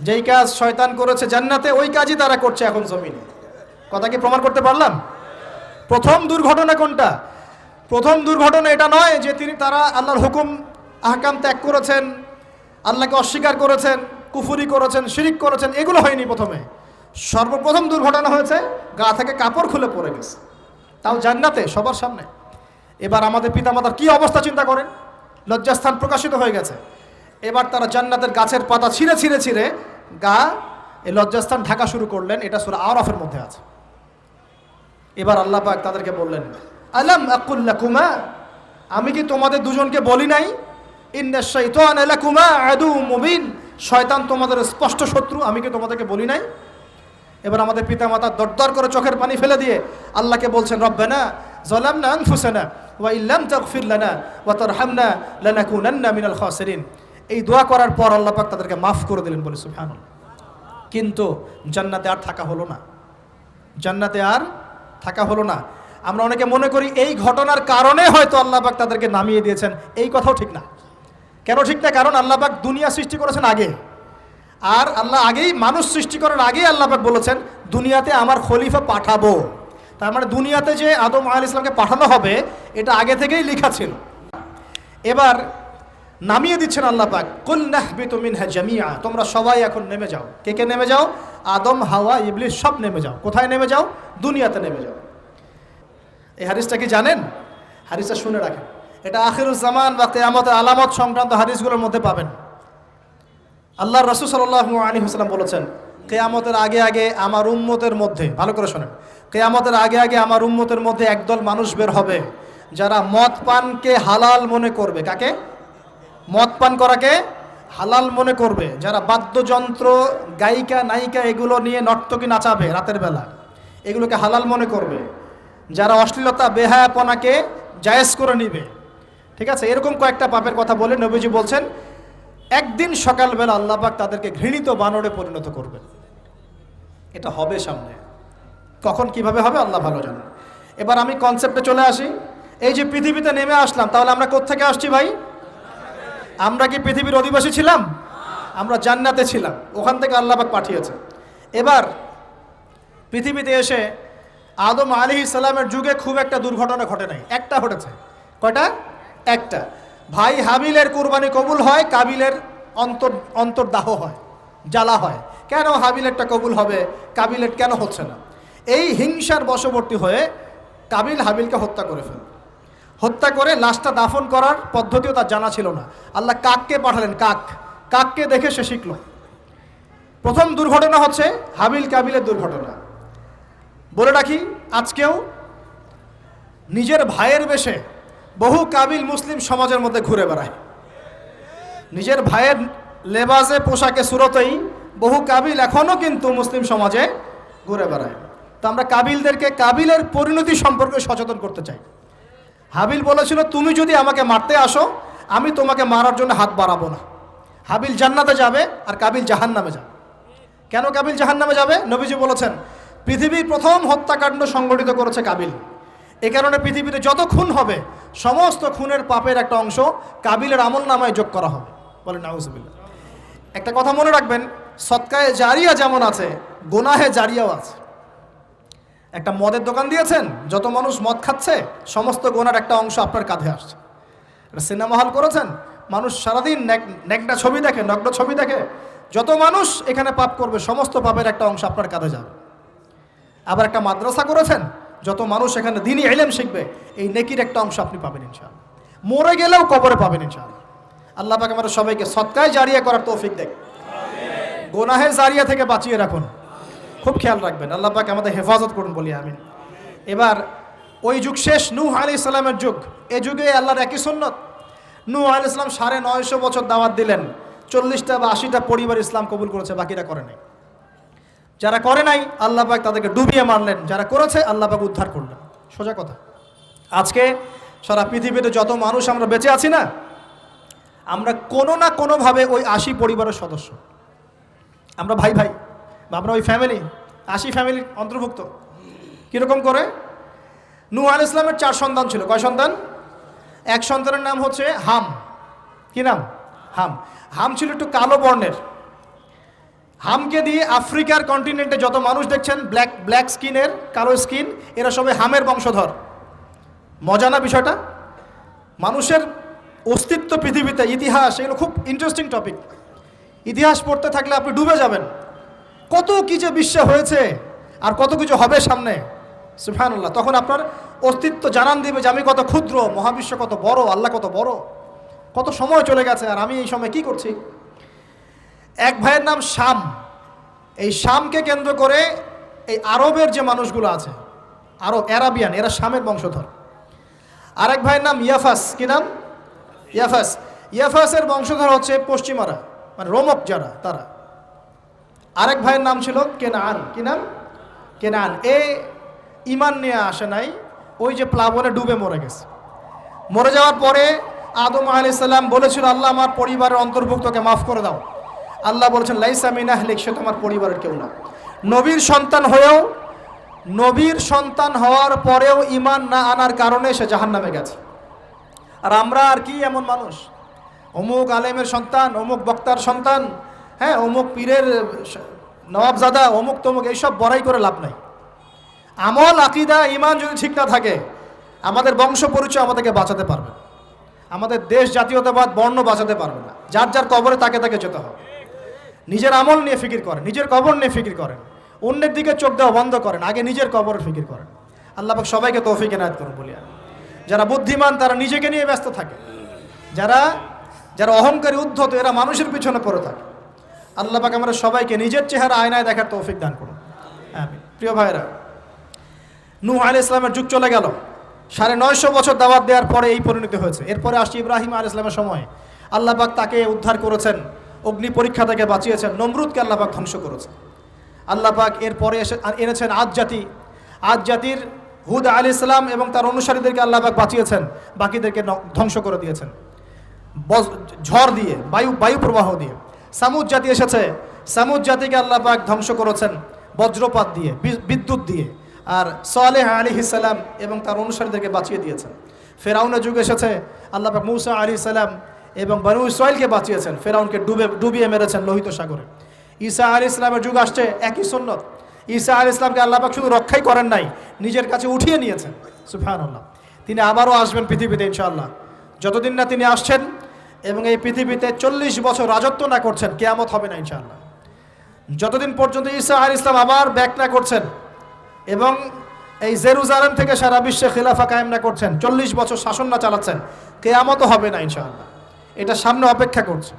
যেই কাজ শয়তান করেছে জান্নাতে, ওই কাজই তারা করছে এখন জমিনে। কথা কি প্রমাণ করতে পারলাম? প্রথম দুর্ঘটনা কোনটা? প্রথম দুর্ঘটনা এটা নয় যে তারা আল্লাহর হুকুম আহকাম ত্যাগ করেছেন, আল্লাহকে অস্বীকার করেছেন, কুফরি করেছেন, শিরিক করেছেন, এগুলো হয়নি। প্রথমে সর্বপ্রথম দুর্ঘটনা হয়েছে গা থেকে কাপড় খুলে পড়ে গেছে, তাও জান্নাতে সবার সামনে। এবার আমাদের পিতামাতার কি অবস্থা চিন্তা করেন, লজ্জাস্থান প্রকাশিত হয়ে গেছে। এবার তারা জান্নাতের গাছের পাতা ছিঁড়ে ছিঁড়ে ছিঁড়ে গা এই লজ্জাস্থান ঢাকা শুরু করলেন। এটা সূরা আরাফের মধ্যে আছে। এবার আল্লাহ পাক তাদেরকে বললেন, আলাম আকুল লাকুমা, আমি কি তোমাদের দুজনকে বলি নাই, ইন্নাশ শাইতানা লাকুমা আদুউম মুবিন, শয়তান তোমাদের স্পষ্ট শত্রু, আমি কি তোমাদেরকে বলি নাই? এবার আমাদের পিতামাতা দরদর করে চোখের পানি ফেলে দিয়ে আল্লাহকে বলছেন, রব্বানা যালামনা আনফুসানা ওয়া ইল্লাম তাগফির লানা ওয়া তারহামনা লানাকুনান্না মিনাল খাসিরিন। এই দোয়া করার পর আল্লাহ পাক তাদেরকে মাফ করে দিলেন, বলে সুবহানাল্লাহ। কিন্তু জান্নাতে আর থাকা হলো না, জান্নাতে আর থাকা হলো না। আমরা অনেকে মনে করি এই ঘটনার কারণে হয়তো আল্লাহ পাক তাদেরকে নামিয়ে দিয়েছেন, এই কথাও ঠিক না। কেন ঠিক না? কারণ আল্লাহ পাক দুনিয়া সৃষ্টি করেছেন আগে, আর আল্লাহ আগেই মানুষ সৃষ্টি করার আগেই আল্লাহ পাক বলেছেন দুনিয়াতে আমার খলিফা পাঠাবো। তার মানে দুনিয়াতে যে আদম আলাইহিস সালামকে পাঠানো হবে এটা আগে থেকেই লেখা ছিল। এবার নামিয়ে দিচ্ছেন আল্লাহ পাক, কুল নাহবিতু মিনহা জামিআ, তোমরা সবাই এখন নেমে যাও। কে কে নেমে যাও? আদম, হাওয়া, ইবলিস সব নেমে যাও। কোথায় নেমে যাও? দুনিয়াতে নেমে যাও। এই হাদিসটা কি জানেন? হাদিসটা শুনে রাখেন, এটা আখিরুজ জামান বা কিয়ামতের আলামত সংক্রান্ত হাদিসগুলোর মধ্যে পাবেন। আল্লাহর রাসূল সাল্লাল্লাহু আলাইহি ওয়াসাল্লাম বলেছেন, কিয়ামতের আগে আগে আমার উম্মতের মধ্যে, ভালো করে শোনেন, কিয়ামতের আগে আগে আমার উম্মতের মধ্যে একদল মানুষ বের হবে যারা মদ পানকে হালাল মনে করবে। কাকে? মদ পান করাকে হালাল মনে করবে। যারা বাদ্যযন্ত্র, গায়িকা, নায়িকা এগুলো নিয়ে নর্তকী নাচাবে রাতের বেলা, এগুলোকে হালাল মনে করবে। যারা অশ্লীলতা, বেহায়াপনাকে জায়েজ করে নিবে। ঠিক আছে, এরকম কয়েকটা পাপের কথা বলে নবীজি বলছেন একদিন সকালবেলা আল্লাহ পাক তাদেরকে ঘৃণিত বানরে পরিণত করবেন। এটা হবে সামনে, কখন কিভাবে হবে আল্লাহ ভালো জানেন। এবার আমি কনসেপ্টে চলে আসি। এই যে পৃথিবীতে নেমে আসলাম, তাহলে আমরা কোত্থেকে আসছি ভাই? আমরা কি পৃথিবীর অধিবাসী ছিলাম? আমরা জান্নাতে ছিলাম, ওখান থেকে আল্লাহ পাক পাঠিয়েছে। এবার পৃথিবীতে এসে আদম আলাইহিস সালামের যুগে খুব একটা দুর্ঘটনা ঘটে নাই, একটা ঘটেছে। কয়টা? একটা। ভাই হাবিলের কুরবানি কবুল হয়, কাবিলের অন্তর্দাহ হয়, জ্বালা হয়। কেন হাবিলেরটা কবুল হবে, কাবিলের কেন হচ্ছে না? এই হিংসার বশবর্তী হয়ে কাবিল হাবিলকে হত্যা করে ফেলে। হত্যা করে লাশটা দাফন করার পদ্ধতিও তার জানা ছিল না। আল্লাহ কাককে পাঠালেন, কাককে দেখে সে শিখল। প্রথম দুর্ঘটনা হচ্ছে হাবিল কাবিলের দুর্ঘটনা। বলে রাখি, আজকেও নিজের ভাইয়ের বেশে বহু কাবিল মুসলিম সমাজের মধ্যে ঘুরে বেড়ায়। নিজের ভাইয়ের লেবাসে, পোশাকে, সুরতেই বহু কাবিল এখনও কিন্তু মুসলিম সমাজে ঘুরে বেড়ায়। তো আমরা কাবিলদেরকে কাবিলের পরিণতি সম্পর্কে সচেতন করতে চাই। হাবিল বলেছিল, তুমি যদি আমাকে মারতে আসো আমি তোমাকে মারার জন্য হাত বাড়াবো না। হাবিল জান্নাতে যাবে আর কাবিল জাহান্নামে যাবে। কেন কাবিল জাহান্নামে যাবে? নবীজি বলেছেন পৃথিবীর প্রথম হত্যাকাণ্ড সংগঠিত করেছে কাবিল। এ কারণে পৃথিবীতে যত খুন হবে সমস্ত খুনের পাপের একটা অংশ কাবিলের আমল নামায় যোগ করা হবে। বলেন নাউজুবিল্লাহ। একটা কথা মনে রাখবেন, সদকায়ে জারিয়া যেমন আছে, গুনাহে জারিয়াও আছে। একটা মদের দোকান দিয়েছেন, যত মানুষ মদ খাচ্ছে সমস্ত গুনার একটা অংশ আপনার কাঁধে আসছে। একটা সিনেমা হল করেছেন, মানুষ সারাদিন নেকটা ছবি দেখে, নগ্ন ছবি দেখে, যত মানুষ এখানে পাপ করবে সমস্ত পাপের একটা অংশ আপনার কাঁধে যাবে। আবার একটা মাদ্রাসা করেছেন, যত মানুষ এখানে দ্বীনি ইলম শিখবে এই নেকির একটা অংশ আপনি পাবেন ইনশাআল্লাহ। মরে গেলেও কবরে পাবেন ইনশাআল্লাহ। আল্লাহ পাক আমাদের সবাইকে সদকায়ে জারিয়া করার তৌফিক দেন, গুনাহে জারিয়া থেকে বাঁচিয়ে রাখুন। খুব খেয়াল রাখবেন, আল্লাহ পাক আমাদের হেফাজত করুন বলি আমিন। এবার ওই যুগ শেষ, নূহ আলাইহিস সালামের যুগ। এই যুগে আল্লাহর একই সুন্নত। নূহ আলাইহিস সালাম 950 বছর দাওয়াত দিলেন, 40টা বা 80টা পরিবার ইসলাম কবুল করেছে, বাকিরা করে নাই। যারা করে নাই আল্লাহ পাক তাদেরকে ডুবিয়ে মারলেন, যারা করেছে আল্লাহ পাক উদ্ধার করলেন। সোজা কথা। আজকে সারা পৃথিবীতে যত মানুষ আমরা বেঁচে আছি না, আমরা কোনো না কোনোভাবে ওই 80 পরিবারের সদস্য। আমরা ভাই ভাই বা আমরা ওই ফ্যামিলি, 80 ফ্যামিলির অন্তর্ভুক্ত। কীরকম করে? নূহ আলাইহিস সালামের 4 সন্তান ছিল। কয় সন্তান? এক সন্তানের নাম হচ্ছে হাম। কি নাম? হাম। হাম ছিল একটু কালো বর্ণের। হামকে দিয়ে আফ্রিকার কন্টিনেন্টে যত মানুষ দেখছেন ব্ল্যাক স্কিনের, কালো স্কিন, এরা সবাই হামের বংশধর। মজা না বিষয়টা? মানুষের অস্তিত্ব পৃথিবীতে, ইতিহাস, এগুলো খুব ইন্টারেস্টিং টপিক। ইতিহাস পড়তে থাকলে আপনি ডুবে যাবেন। কত কি যে বিশ্বে হয়েছে আর কত কিছু হবে সামনে, সুবহানাল্লাহ। তখন আপনার অস্তিত্ব জানান দিবে যে আমি কত ক্ষুদ্র, মহাবিশ্ব কত বড়, আল্লাহ কত বড়, কত সময় চলে গেছে আর আমি এই সময় কি করছি। এক ভাইয়ের নাম শাম। এই শামকে কেন্দ্র করে এই আরবের যে মানুষগুলো আছে, আরব, অ্যারাবিয়ান, এরা শামের বংশধর। আরেক ভাইয়ের নাম ইয়াফাস। কি নাম? ইয়াফাস। ইয়াফাসের বংশধর হচ্ছে পশ্চিমারা, মানে রোমক যারা, তারা। আরেক ভাইয়ের নাম ছিল কেনান। কি নাম? কেনান। এ ইমান নিয়ে আসে নাই, ওই যে প্লাবনে ডুবে মরে গেছে। মরে যাওয়ার পরে আদম আলাইহিস সালাম বলেছিল, আল্লাহ আমার পরিবারের অন্তর্ভুক্তকে মাফ করে দাও। আল্লাহ বলেছেন লাইসা মিন আহলিক, সে তোমার পরিবারের কেউ না। নবীর সন্তান হয়েও, নবীর সন্তান হওয়ার পরেও ইমান না আনার কারণে সে জাহান্নামে গেছে। আর আমরা আর কি এমন মানুষ, অমুক আলেমের সন্তান, অমুক বক্তার সন্তান, হ্যাঁ, অমুক পীরের নবাবজাদা, অমুক তমুক, এইসব বড়াই করে লাভ নাই। আমল, আকীদা, ইমান যদি ঠিক না থাকে, আমাদের বংশ পরিচয় আমাদেরকে বাঁচাতে পারবে, আমাদের দেশ, জাতীয়তাবাদ, বর্ণ বাঁচাতে পারবে না। যার যার কবরে তাকে তাকে যেতে হবে। নিজের আমল নিয়ে ফিকির করেন, নিজের কবর নিয়ে ফিকির করেন, অন্যের দিকে চোখ দেওয়া বন্ধ করেন, আগে নিজের কবরের ফিকির করেন। আল্লাহ পাক সবাইকে তৌফিক এনায়েত করুন বলি। যারা বুদ্ধিমান তারা নিজেকে নিয়ে ব্যস্ত থাকে, যারা অহংকারী, উদ্ধত, এরা মানুষের পিছনে পড়ে থাকে। আল্লাহ পাক আমরা সবাইকে নিজের চেহারা আয়নায় দেখার তৌফিক দান করুন, আমিন। প্রিয় ভাইরা, নূহ আলাইহিস সালামের যুগ চলে গেল, 950 বছর দাওয়াত দেওয়ার পরে এই পরিণতি হয়েছে। এরপরে আসছে ইব্রাহিম আলাইহিস সালামের সময়। আল্লাহ পাক তাকে উদ্ধার করেছেন, অগ্নি পরীক্ষা থেকে বাঁচিয়েছেন, নমরুদকে আল্লাহ পাক ধ্বংস করেছেন। আল্লাহ পাক এরপরে এনেছেন আদ জাতি। আদ জাতির হুদ আলাইহিস সালাম এবং তার অনুসারীদেরকে আল্লাহ পাক বাঁচিয়েছেন, বাকিদেরকে ধ্বংস করে দিয়েছেন ঝড় দিয়ে, বায়ু প্রবাহ দিয়ে। সামুদ জাতি এসেছে, সামুদ জাতিকে আল্লাহ পাক ধ্বংস করেছেন বজ্রপাত দিয়ে, বিদ্যুৎ দিয়ে। আর সালেহ আলাইহিস সালাম এবং তার অনুসারীদেরকে বাঁচিয়ে দিয়েছেন। ফেরাউনের যুগ এসেছে, আল্লাহ পাক মূসা আলাইহিস সালাম এবং বনু ইসরাইলকে বাঁচিয়েছেন, ফেরাউনকে ডুবিয়ে মেরেছেন লোহিত সাগরে। ঈসা আলাইহিস সালামের যুগ আসছে, একই সুন্নত। ঈসা আলাইহিস সালামকে আল্লাহ পাক শুধু রক্ষাই করেন নাই, নিজের কাছে উঠিয়ে নিয়েছেন, সুবহানাল্লাহ। তিনি আবারও আসবেন পৃথিবীতে ইনশাআল্লাহ। যতদিন না তিনি আসছেন এবং এই পৃথিবীতে 40 বছর রাজত্ব না করছেন, কিয়ামত হবে না ইনশাআল্লাহ। যতদিন পর্যন্ত ঈসা আলাইহিস সালাম আবার ব্যাক না করছেন এবং এই জেরুজালেম থেকে সারা বিশ্বে খিলাফা কায়েম না করছেন, 40 বছর শাসন না চালাচ্ছেন, কিয়ামতও হবে না ইনশাআল্লাহ। এটা সামনে অপেক্ষা করছে।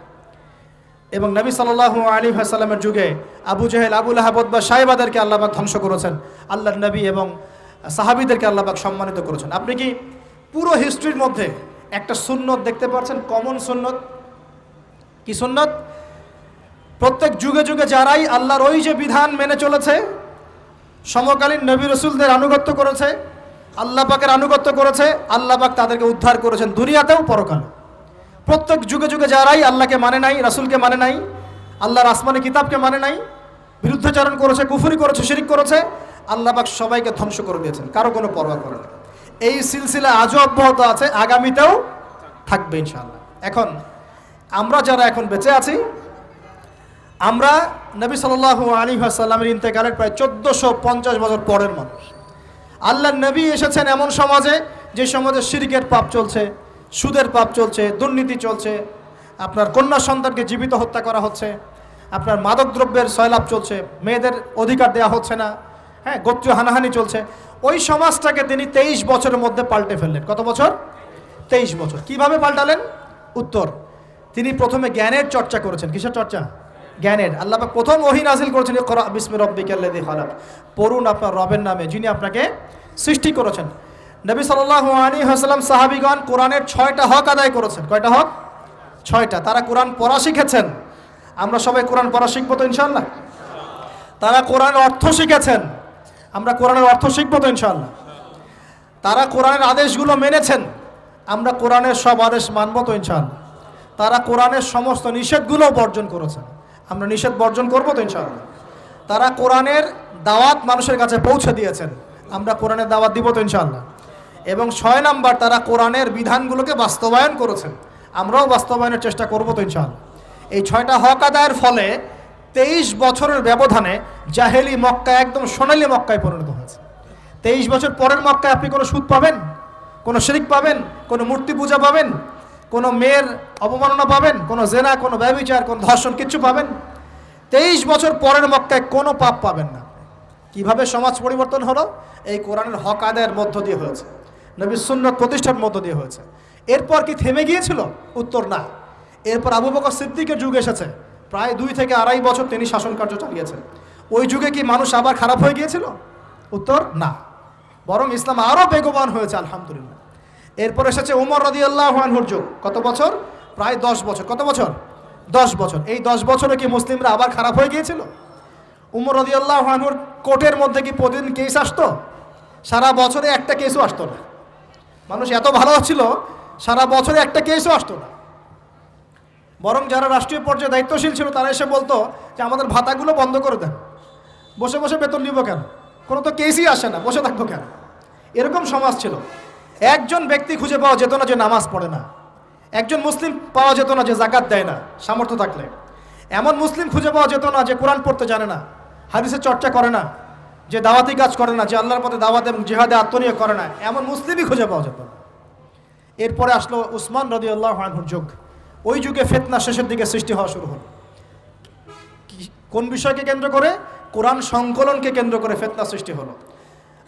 এবং নবী সাল্লাল্লাহু আলাইহি ওয়াসাল্লামের যুগে আবু জেহেল, আবু লাহাব বা সাহেবাদেরকে আল্লাহ পাক ধ্বংস করেছেন, আল্লাহর নবী এবং সাহাবীদেরকে আল্লাহ পাক সম্মানিত করেছেন। আপনি কি পুরো হিস্ট্রির মধ্যে একটা সুন্নত দেখতে পাচ্ছেন, কমন সুন্নত? কি সুন্নত? প্রত্যেক যুগে যুগে যারাই আল্লাহর ওই যে বিধান মেনে চলেছে, সমকালীন নবী রাসূলদের আনুগত্য করেছে, আল্লাহ পাকের আনুগত্য করেছে, আল্লাহ পাক তাদেরকে উদ্ধার করেছেন দুনিয়াতেও পরকালে। প্রত্যেক যুগে যুগে যারাই আল্লাহকে মানে নাই, রাসূলকে মানে নাই, আল্লাহর আসমানি কিতাবকে মানে নাই, বিরুদ্ধাচরণ করেছে, কুফরি করেছে, শিরক করেছে, আল্লাহ পাক সবাইকে ধ্বংস করে দিয়েছেন, কারো কোনো পরোয়া করে না। এই সিলসিলা আজও অব্যাহত আছে, আগামীতেও থাকবে ইনশাআল্লাহ। এখন আমরা যারা এখন বেঁচে আছি, আমরা নবী সাল্লাল্লাহু আলাইহি ওয়াসাল্লামের ইন্তেকালের প্রায় 1450 বছর পরের মানুষ। আল্লাহর নবী এসেছেন এমন সমাজে, যে সমাজে শিরকের পাপ চলছে, সুদের পাপ চলছে, দুর্নীতি চলছে, আপনার কন্যা সন্তানকে জীবিত হত্যা করা হচ্ছে, আপনার মাদকদ্রব্যের সয়লাভ চলছে, মেয়েদের অধিকার দেওয়া হচ্ছে না, হ্যাঁ, গোত্রীয় হানাহানি চলছে। ওই সমাজটাকে তিনি 23 বছরের মধ্যে পাল্টে ফেললেন। কত বছর? 23 বছর। কিভাবে পাল্টালেন? উত্তর, তিনি প্রথমে জ্ঞানের চর্চা করেছেন। কিসের চর্চা? জ্ঞানের। আল্লাহ পাক প্রথম ওহী নাযিল করেছেন, ইকরা বিসমি রাব্বিকাল্লাযী খালাক, পড়ুন আপনার রবের নামে যিনি আপনাকে সৃষ্টি করেছেন। নবী সাল্লাল্লাহু আলাইহি ওয়াসাল্লাম সাহাবীগণ কোরআনের 6টা হক আদায় করেছেন। কয়টা হক? 6টা। তারা কোরআন পড়া শিখেছেন। আমরা সবাই কোরআন পড়া শিখবো তো ইনশাআল্লাহ? তারা কোরআনের অর্থ শিখেছেন। আমরা কোরআনের অর্থ শিখবো তো ইনশাআল্লাহ? তারা কোরআনের আদেশগুলো মেনেছেন। আমরা কোরআনের সব আদেশ মানবো তো ইনশাআল্লাহ? তারা কোরআনের সমস্ত নিষেধগুলো বর্জন করেছেন। আমরা নিষেধ বর্জন করবো তো ইনশাআল্লাহ? তারা কোরআনের দাওয়াত মানুষের কাছে পৌঁছে দিয়েছেন। আমরা কোরআনের দাওয়াত দিব তো ইনশাআল্লাহ? এবং 6 নাম্বার, তারা কোরআনের বিধানগুলোকে বাস্তবায়ন করেছেন। আমরাও বাস্তবায়নের চেষ্টা করবো তো ইনশাআল্লাহ? এই 6টা হক আদায়ের ফলে 23 বছরের ব্যবধানে জাহেলি মক্কা একদম সোনালি মক্কায় পরিণত হয়েছে। 23 বছর পরের মক্কায় আপনি কোনো সুদ পাবেন, কোনো শিরক পাবেন, কোনো মূর্তি পূজা পাবেন, কোনো মেয়ের অবমাননা পাবেন, কোনো জেনা, কোনো ব্যভিচার, কোনো ধর্ষণ, কিচ্ছু পাবেন? 23 বছর পরের মক্কায় কোনো পাপ পাবেন না। কিভাবে সমাজ পরিবর্তন হলো? এই কোরআনের হক আদায়ের মধ্য দিয়ে হয়েছে, নবীর সুন্নাত প্রতিষ্ঠার মধ্য দিয়ে হয়েছে। এরপর কি থেমে গিয়েছিল? উত্তর, না। এরপর আবু বকর সিদ্দিকের যুগ এসেছে, প্রায় 2 থেকে আড়াই বছর তিনি শাসন কার্য চালিয়েছেন। ওই যুগে কি মানুষ আবার খারাপ হয়ে গিয়েছিল? উত্তর, না। বরং ইসলাম আরও বেগবান হয়েছে, আলহামদুলিল্লাহ। এরপর এসেছে উমর রাদিয়াল্লাহু আনহুর যুগ। কত বছর? প্রায় 10 বছর। কত বছর? 10 বছর। এই 10 বছরে কি মুসলিমরা আবার খারাপ হয়ে গিয়েছিল? উমর রাদিয়াল্লাহু আনহুর কোর্টের মধ্যে কি প্রতিদিন কেস আসতো? সারা বছরে একটা কেসও আসতো না। মানুষ এত ভালো ছিল, সারা বছরে একটা কেসও আসতো না। বরং যারা রাষ্ট্রীয় পর্যায়ে দায়িত্বশীল ছিল তারা এসে বলতো যে আমাদের ভাতাগুলো বন্ধ করে দেন, বসে বসে বেতন নিব কেন, কোনো তো কেসই আসে না, বসে থাকবো কেন। এরকম সমাজ ছিল। একজন ব্যক্তি খুঁজে পাওয়া যেত না যে নামাজ পড়ে না, একজন মুসলিম পাওয়া যেত না যে যাকাত দেয় না সামর্থ্য থাকলে, এমন মুসলিম খুঁজে পাওয়া যেত না যে কোরআন পড়তে জানে না, হাদিসের চর্চা করে না, যে দাওয়াতি কাজ করে না, যে আল্লাহর পথে দাওয়াত এবং জিহাদে আত্মনিয়োগ করে না, এমন মুসলিমই খুঁজে পাওয়া যেত না। এরপরে আসলো উসমান রাদিয়াল্লাহু আনহুর যুগ। ওই যুগে ফিতনা শেষের দিকে সৃষ্টি হওয়া শুরু হলো। কোন বিষয়কে কেন্দ্র করে? কোরআন সংকলনকে কেন্দ্র করে ফিতনা সৃষ্টি হলো।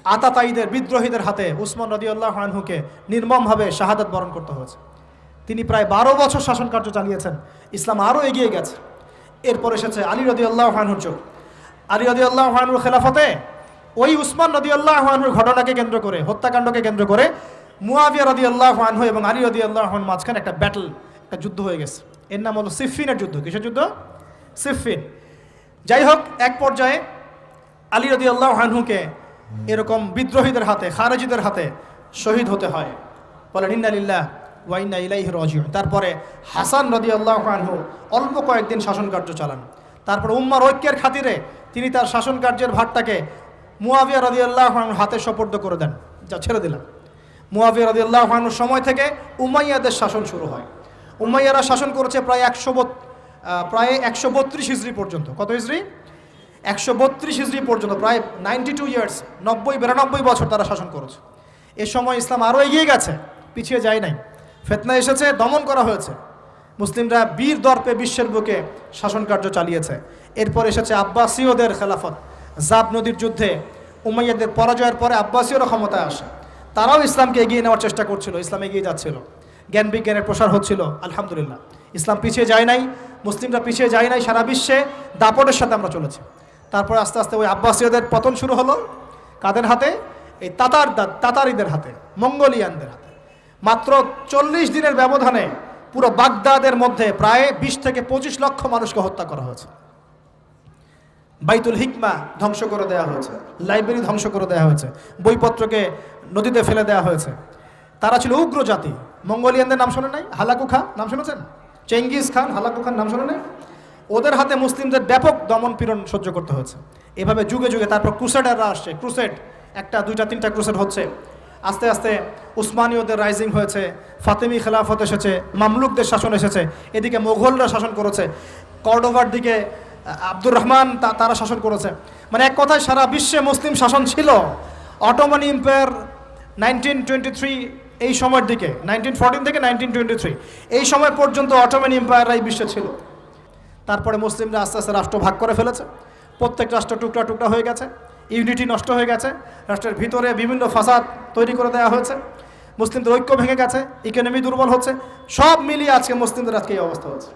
আতাতায়ীদের, বিদ্রোহীদের হাতে উসমান রাদিয়াল্লাহু আনহুকে নির্মমভাবে শাহাদাত বরণ করতে হয়েছে। তিনি প্রায় 12 বছর শাসন কার্য চালিয়েছেন। ইসলাম আরও এগিয়ে গেছে। এরপর এসেছে আলী রাদিয়াল্লাহু আনহুর যুগ। আলী রাদিয়াল্লাহু আনহুর খেলাফতে ওই উসমান রাদিয়াল্লাহু আনহুর ঘটনাকে কেন্দ্র করে, হত্যাকাণ্ডকে কেন্দ্র করে মুয়াবিয়া রাদিয়াল্লাহু আনহু এবং আলী রাদিয়াল্লাহু আনহুর মাঝখানে একটা ব্যাটল, একটা যুদ্ধ হয়ে গেছে। এর নাম হলো সিফফিনের যুদ্ধ। কিসের যুদ্ধ? সিফফিন। যাই হোক, এক পর্যায়ে আলী রাদিয়াল্লাহু আনহুকে এরকম বিদ্রোহীদের হাতে, খারেজিদের হাতে শহীদ হতে হয়। বলেন ইন্না লিল্লাহি ওয়া ইন্না ইলাইহি রাজিউন। তারপরে হাসান রাদিয়াল্লাহু আনহু অল্প কয়েকদিন শাসন কার্য চালান। তারপর উম্মার ঐক্যের খাতিরে তিনি তার শাসন কার্যের ভারটাকে মুয়াবিয়া রাদিয়াল্লাহু আনহুর হাতে সোপর্দ করে দেন, যা ছেড়ে দিলাম। মুয়াবিয়া রাদিয়াল্লাহু আনহুর সময় থেকে উমাইয়াদের শাসন শুরু হয়। উমাইয়ারা শাসন করেছে প্রায় 132 হিজরি পর্যন্ত। কত হিজরি? 132 হিজরি পর্যন্ত, প্রায় 92 ইয়ার্স, 90-92 বছর তারা শাসন করেছে। এ সময় ইসলাম আরও এগিয়ে গেছে, পিছিয়ে যায় নাই। ফিতনা এসেছে, দমন করা হয়েছে। মুসলিমরা বীর দর্পে বিশ্বের বুকে শাসন কার্য চালিয়েছে। এরপর এসেছে আব্বাসীয়দের খেলাফত। জাব নদীর যুদ্ধে উমাইয়াদের পরাজয়ের পরে আব্বাসীয়রা ক্ষমতায় আসে। তারাও ইসলামকে এগিয়ে নেওয়ার চেষ্টা করছিল, ইসলাম এগিয়ে যাচ্ছিল, জ্ঞান বিজ্ঞানের প্রসার হচ্ছিল। আলহামদুলিল্লাহ, ইসলাম পিছিয়ে যায় নাই, মুসলিমরা পিছিয়ে যায় নাই। সারা বিশ্বে দাপটের সাথে আমরা চলেছি। তারপর আস্তে আস্তে ওই আব্বাসীয়দের পতন শুরু হলো। কাদের হাতে? এই তাতারিদের হাতে, মঙ্গোলিয়ানদের হাতে। মাত্র 40 দিনের ব্যবধানে পুরো বাগদাদের মধ্যে প্রায় 20 থেকে 25 লক্ষ মানুষকে হত্যা করা হয়েছে। বাইতুল হিকমা ধ্বংস করে দেওয়া হয়েছে, লাইব্রেরি ধ্বংস করে দেওয়া হয়েছে, বইপত্রকে নদীতে ফেলে দেওয়া হয়েছে। তারা ছিল উগ্র জাতি। মঙ্গোলিয়ানদের নাম শোনেন নাই? হালাকু খান নাম শুনেছেন? চেঙ্গিস খান, হালাকু খান নাম শোনেন নাই? ওদের হাতে মুসলিমদের ব্যাপক দমন পীড়ন সহ্য করতে হয়েছে। এভাবে যুগে যুগে তারপর ক্রুসেডাররা আসছে। ক্রুসেড, 1, 2, 3টা ক্রুসেড হচ্ছে। আস্তে আস্তে উসমানীয়দের রাইজিং হয়েছে, ফাতেমি খেলাফত এসেছে, মামলুকদের শাসন এসেছে, এদিকে মোগলরা শাসন করেছে, কর্ডোভার দিকে আব্দুর রহমান তারা শাসন করেছে। মানে এক কথায় সারা বিশ্বে মুসলিম শাসন ছিল। অটোমান এম্পায়ার 1923 এই সময়ের দিকে, 1914 থেকে 1923 এই সময় পর্যন্ত অটোমান এম্পায়াররাই বিশ্বে ছিল। তারপরে মুসলিমরা আস্তে আস্তে রাষ্ট্র ভাগ করে ফেলেছে, প্রত্যেক রাষ্ট্র টুকরা টুকরা হয়ে গেছে, ইউনিটি নষ্ট হয়ে গেছে, রাষ্ট্রের ভিতরে বিভিন্ন ফাসাদ তৈরি করে দেওয়া হয়েছে, মুসলিমদের ঐক্য ভেঙে গেছে, ইকোনমি দুর্বল হচ্ছে, সব মিলিয়ে আজকে মুসলিমদের আজকে এই অবস্থা হচ্ছে।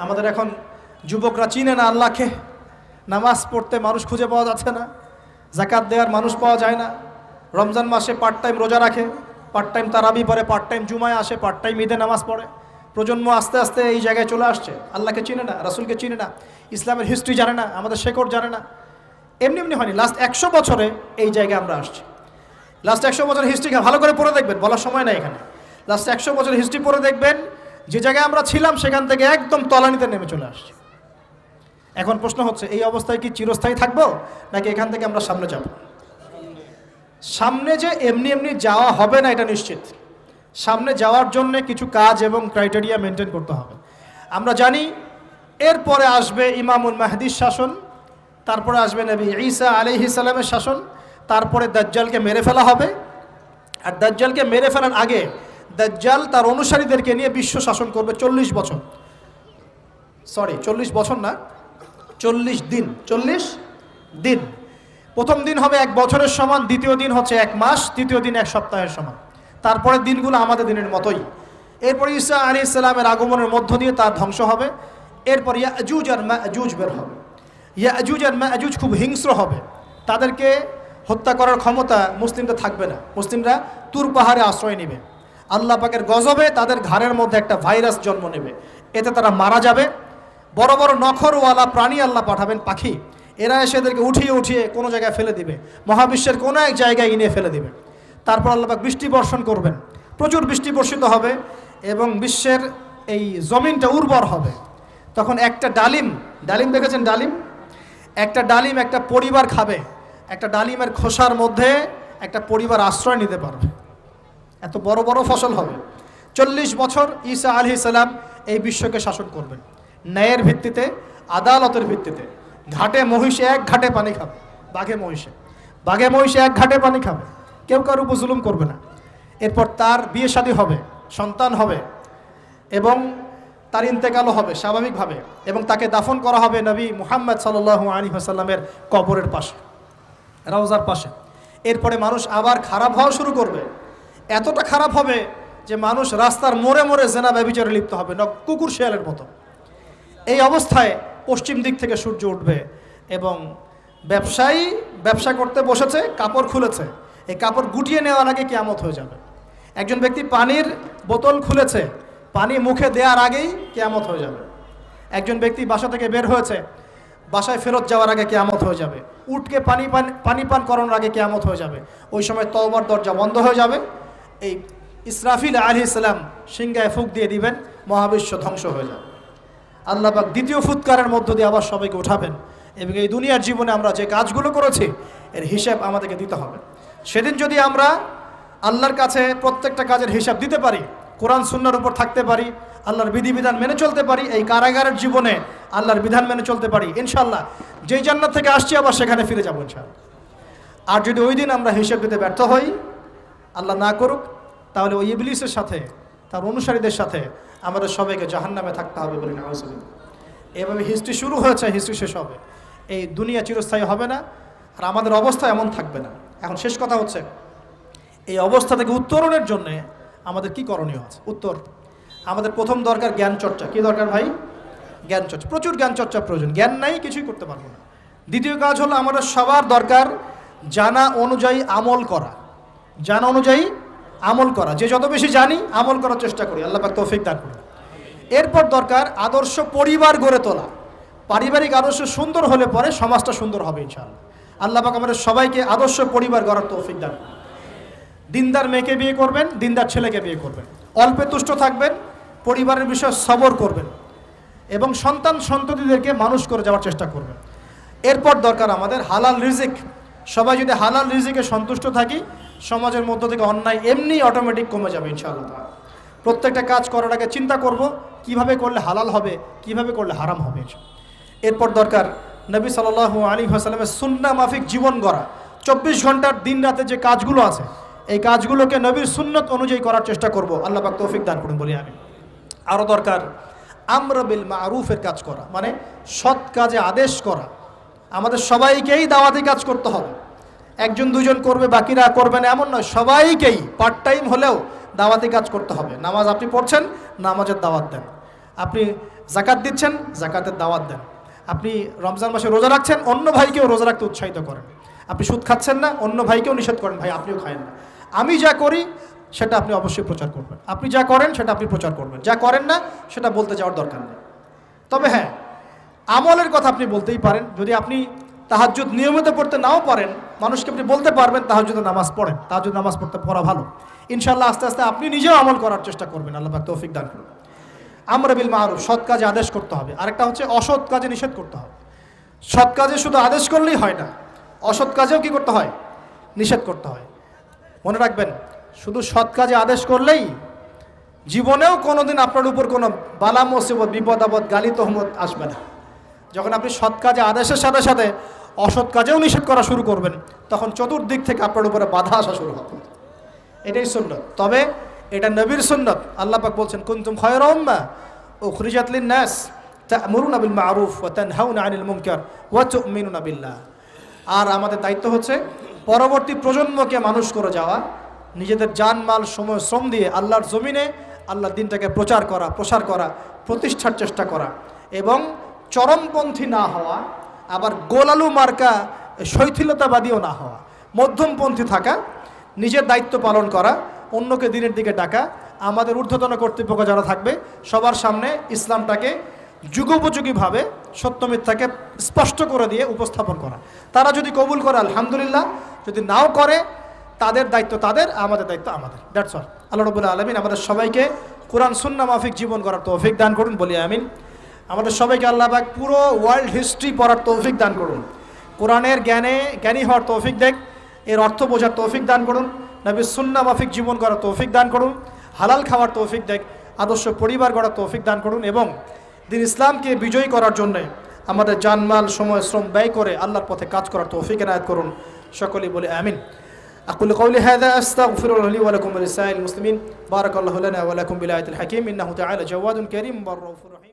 আমাদের এখন যুবকরা চিনে না আল্লাহকে, নামাজ পড়তে মানুষ খুঁজে পাওয়া যাচ্ছে না, যাকাত দেওয়ার মানুষ পাওয়া যায় না, রমজান মাসে পার্ট টাইম রোজা রাখে, পার্ট টাইম তারাবি পড়ে, পার্ট টাইম জুমায় আসে, পার্ট টাইম ঈদে নামাজ পড়ে। প্রজন্ম আস্তে আস্তে এই জায়গায় চলে আসছে, আল্লাহকে চিনে না, রাসূলকে চিনে না, ইসলামের হিস্ট্রি জানে না, আমাদের শেকড় জানে না। এমনি এমনি হয়নি, লাস্ট 100 বছরে এই জায়গায় আমরা আসছি। লাস্ট 100 বছরের হিস্ট্রি ভালো করে পড়ে দেখবেন, বলার সময় নাই এখানে। লাস্ট 100 বছরের হিস্ট্রি পড়ে দেখবেন যে জায়গায় আমরা ছিলাম সেখান থেকে একদম তলানিতে নেমে চলে আসছি। এখন প্রশ্ন হচ্ছে, এই অবস্থায় কি চিরস্থায়ী থাকবো, নাকি এখান থেকে আমরা সামনে যাব? সামনে যে এমনি এমনি যাওয়া হবে না এটা নিশ্চিত। সামনে যাওয়ার জন্য কিছু কাজ এবং ক্রাইটেরিয়া মেনটেন করতে হবে। আমরা জানি এরপরে আসবে ইমামুল মাহদির শাসন, তারপরে আসবে নবী ঈসা আলাইহিস সালামের শাসন, তারপরে দাজ্জালকে মেরে ফেলা হবে। আর দাজ্জালকে মেরে ফেলার আগে দাজ্জাল তার অনুসারীদেরকে নিয়ে বিশ্ব শাসন করবে 40 বছর। 40 বছর না, 40 দিন। 40 দিন। প্রথম দিন হবে 1 বছরের সমান, দ্বিতীয় দিন হচ্ছে 1 মাস, তৃতীয় দিন 1 সপ্তাহের সমান। তারপরে দিনগুলো আমাদের দিনের মতোই। এরপর ঈসা আলাইহিস সালামের আগমনের মধ্য দিয়ে তার ধ্বংস হবে। এরপর ইয়াজুজ আর মাজুজ বের হবে। ইয়াজুজ আর মাজুজ খুব হিংস্র হবে, তাদেরকে হত্যা করার ক্ষমতা মুসলিমদের থাকবে না। মুসলিমরা তুর পাহাড়ে আশ্রয় নেবে, আল্লাহ পাকের গজবে তাদের ঘাড়ের মধ্যে একটা ভাইরাস জন্ম নেবে, এতে তারা মারা যাবে। বড় বড় নখরওয়ালা প্রাণী আল্লাহ পাঠাবেন, পাখি, এরা এসে এদেরকে উঠিয়ে উঠিয়ে কোনো জায়গায় ফেলে দিবে, মহাবিশ্বের কোনো এক জায়গায় এনে ফেলে দিবে। তারপর আল্লাহ পাক বৃষ্টি বর্ষণ করবেন, প্রচুর বৃষ্টি বর্ষিত হবে এবং বিশ্বের এই জমিনটা উর্বর হবে। তখন একটা ডালিম দেখেছেন, ডালিম, একটা ডালিম একটা পরিবার খাবে, একটা ডালিমের খোসার মধ্যে একটা পরিবার আশ্রয় নিতে পারবে, এত বড় বড় ফসল হবে। 40 বছর ঈসা আলাইহিস সালাম এই বিশ্বকে শাসন করবেন ন্যায়ের ভিত্তিতে, আদালতের ভিত্তিতে। ঘাটে মহিষে 1 ঘাটে পানি খাবে, বাঘে মহিষে 1 ঘাটে পানি খাবে, কেউ কার উপর জুলুম করবে না। এরপর তার বিয়ে শাদী হবে, সন্তান হবে এবং তার ইন্তেকালও হবে স্বাভাবিকভাবে, এবং তাকে দাফন করা হবে নবী মুহাম্মদ সাল্লাল্লাহু আলাইহি ওয়াসাল্লামের কবরের পাশে, রওজার পাশে। এরপরে মানুষ আবার খারাপ হওয়া শুরু করবে, এতটা খারাপ হবে যে মানুষ রাস্তার মোড়ে মোড়ে জেনা ব্যভিচারে লিপ্ত হবে, কুকুর শিয়ালের মতো। এই অবস্থায় পশ্চিম দিক থেকে সূর্য উঠবে এবং ব্যবসায়ী ব্যবসা করতে বসেছে, কাপড় খুলেছে, এই কাপড় গুটিয়ে নেওয়ার আগে কিয়ামত হয়ে যাবে। একজন ব্যক্তি পানির বোতল খুলেছে, পানি মুখে দেওয়ার আগেই কিয়ামত হয়ে যাবে। একজন ব্যক্তি বাসা থেকে বের হয়েছে, বাসায় ফেরত যাওয়ার আগে কিয়ামত হয়ে যাবে। উঠকে পানি পান করানোর আগে কিয়ামত হয়ে যাবে। ওই সময় তওবার দরজা বন্ধ হয়ে যাবে। এই ইসরাফিল আলাইহিস সালাম সিংহায় ফুঁক দিয়ে দিবেন, মহাবিশ্ব ধ্বংস হয়ে যাবে। আল্লাহ পাক দ্বিতীয় ফুৎকারের মধ্য দিয়ে আবার সবাইকে উঠাবেন এবং এই দুনিয়ার জীবনে আমরা যে কাজগুলো করেছি এর হিসাব আমাদেরকে দিতে হবে। সেদিন যদি আমরা আল্লাহর কাছে প্রত্যেকটা কাজের হিসাব দিতে পারি, কোরআন সুন্নাহর উপর থাকতে পারি, আল্লাহর বিধিবিধান মেনে চলতে পারি, এই কারাগারের জীবনে আল্লাহর বিধান মেনে চলতে পারি, ইনশাআল্লাহ যেই জান্নাত থেকে আসছি আবার সেখানে ফিরে যাবো ইনশাআল্লাহ। আর যদি ওই দিন আমরা হিসাব দিতে ব্যর্থ হই, আল্লাহ না করুক, তাহলে ওই ইবলিসের সাথে, তার অনুসারীদের সাথে আমাদের সবাইকে জাহান্নামে থাকতে হবে বলে নাউজুবিল্লাহ। এভাবে হিস্ট্রি শুরু হয়েছে, হিস্ট্রি শেষ হবে। এই দুনিয়া চিরস্থায়ী হবে না, আর আমাদের অবস্থা এমন থাকবে না। এখন শেষ কথা হচ্ছে, এই অবস্থা থেকে উত্তরণের জন্য আমাদের কি করণীয় আছে? উত্তর, আমাদের প্রথম দরকার জ্ঞান চর্চা। কি দরকার ভাই? জ্ঞান চর্চা, প্রচুর জ্ঞান চর্চা প্রয়োজন। জ্ঞান নাই কিছুই করতে পারবো না। দ্বিতীয় কাজ হলো আমাদের সবার দরকার জানা অনুযায়ী আমল করা। জানা অনুযায়ী আমল করা, যে যত বেশি জানি আমল করার চেষ্টা করি, আল্লাহ পাক তৌফিক দান করুন। এরপর দরকার আদর্শ পরিবার গড়ে তোলা। পারিবারিক আদর্শ সুন্দর হলে পরে সমাজটা সুন্দর হবে ইনশাআল্লাহ। আল্লাহ পাক আমাদের সবাইকে আদর্শ পরিবার গড়ার তৌফিক দান করুন। দিনদার মেয়েকে বিয়ে করবেন, দিনদার ছেলেকে বিয়ে করবেন, অল্পে তুষ্ট থাকবেন, পরিবারের বিষয়ে সবর করবেন এবং সন্তান সন্ততিদেরকে মানুষ করে যাওয়ার চেষ্টা করবেন। এরপর দরকার আমাদের হালাল রিজিক। সবাই যদি হালাল রিজিকে সন্তুষ্ট থাকি সমাজের মধ্য থেকে অন্যায় এমনি অটোমেটিক কমে যাবে ইনশাআল্লাহ তাআলা। প্রত্যেকটা কাজ করার আগে চিন্তা করব কিভাবে করলে হালাল হবে, কিভাবে করলে হারাম হবে। এরপর দরকার নবী সাল্লাল্লাহু আলাইহি ওয়াসাল্লামের সুন্নাহ মাফিক জীবন গড়া। 24 ঘন্টার দিন রাতে যে কাজগুলো আছে এই কাজগুলোকে নবীর সুন্নত অনুযায়ী করার চেষ্টা করব। আল্লাহ পাক তৌফিক দান করুন বলি আমি। আরও দরকার আমর বিল মারুফের কাজ করা, মানে সৎ কাজে আদেশ করা। আমাদের সবাইকেই দাওয়াতি কাজ করতে হবে। একজন দুজন করবে বাকিরা করবে না এমন নয়, সবাইকেই পার্ট টাইম হলেও দাওয়াতি কাজ করতে হবে। নামাজ আপনি পড়ছেন, নামাজের দাওয়াত দেন। আপনি যাকাত দিচ্ছেন, যাকাতের দাওয়াত দেন। আপনি রমজান মাসে রোজা রাখছেন, অন্য ভাইকেও রোজা রাখতে উৎসাহিত করেন। আপনি সুদ খাচ্ছেন না, অন্য ভাইকেও নিষেধ করেন, ভাই আপনিও খায়েন না। আমি যা করি সেটা আপনি অবশ্যই প্রচার করবেন, আপনি যা করেন সেটা আপনি প্রচার করবেন, যা করেন না সেটা বলতে যাওয়ার দরকার নেই। তবে হ্যাঁ, আমলের কথা আপনি বলতেই পারেন। যদি আপনি তাহাজ্জুদ নিয়মিত পড়তে নাও পারেন, মানুষকে আপনি বলতে পারবেন তাহাজ্জুদে নামাজ পড়েন, তাহাজ্জুদ নামাজ পড়া ভালো। ইনশাআল্লাহ আস্তে আস্তে আপনি নিজেও আমল করার চেষ্টা করবেন। আল্লাহ পাক তৌফিক দান করুন। আমর বিল মারুফ, সৎ কাজে আদেশ করতে হবে। আরেকটা হচ্ছে অসৎ কাজে নিষেধ করতে হবে। সৎ কাজে শুধু আদেশ করলেই হয় না, অসৎ কাজেও কি করতে হয়? নিষেধ করতে হয়। মনে রাখবেন, শুধু সৎ কাজে আদেশ করলেই জীবনেও কোনোদিন আপনার উপর কোনো বালা মুসিবত, বিপদ আপদ, গালি তহমত আসবে না। যখন আপনি সৎ কাজে আদেশের সাথে সাথে অসৎ কাজেও নিষেধ করা শুরু করবেন, তখন চতুর্দিক থেকে আপনার উপরে বাধা আসা শুরু হবে। এটাই সুন্নত। তবে এটা নবীর সুন্নত। আল্লাহ পাক বলছেন, কুনতুম খায়রা উম্মাহ উখরিজাত লিন-নাস তা'মুরুনা বিল মা'রুফ ওয়া তানহাউনা আনিল মুনকার ওয়া তু'মিনুনা বিল্লাহ। আর আমাদের দায়িত্ব হচ্ছে পরবর্তী প্রজন্মকে মানুষ করে যাওয়া, নিজেদের জান মাল সময় শ্রম দিয়ে আল্লাহর জমিনে আল্লাহর দিনটাকে প্রচার করা, প্রসার করা, প্রতিষ্ঠার চেষ্টা করা, এবং চরমপন্থী না হওয়া, আবার গোলালু মার্কা শৈথিলতাবাদীও না হওয়া, মধ্যমপন্থী থাকা, নিজের দায়িত্ব পালন করা, অন্যকে দিনের দিকে ডাকা। আমাদের ঊর্ধ্বতন কর্তৃপক্ষ যারা থাকবে সবার সামনে ইসলামটাকে যুগোপযোগীভাবে সত্য মিথ্যাকে স্পষ্ট করে দিয়ে উপস্থাপন করা। তারা যদি কবুল করে আলহামদুলিল্লাহ, যদি নাও করে তাদের দায়িত্ব তাদের, আমাদের দায়িত্ব আমাদের। That's all. আল্লাহ রাব্বুল আলামিন আমাদের সবাইকে কোরআন সুন্নাহ মাফিক জীবন করার তৌফিক দান করুন বলি আমিন। আমাদের সবাইকে আল্লাহ পাক পুরো ওয়ার্ল্ড হিস্ট্রি পড়ার তৌফিক দান করুন। কোরআনের জ্ঞানী হওয়ার তৌফিক দেখ, এর অর্থ বোঝার তৌফিক দান করুন। নবীর সুন্নাহ মাফিক জীবন করার তৌফিক দান করুন। হালাল খাওয়ার তৌফিক দেখ, আদর্শ পরিবার গড়ার তৌফিক দান করুন। এবং দিন ইসলামকে বিজয়ী করার জন্যে আমাদের জানমাল সময় শ্রম ব্যয় করে আল্লাহর পথে কাজ করার তৌফিক এনায়েত করুন। সকলেই বলে আমিন। أقول قولي هذا أستغفر الله لي ولكم ولسائر المسلمين. بارك الله لنا ولكم بالآية الحكيم إنه تعالى جواد كريم بر رؤوف رحيم.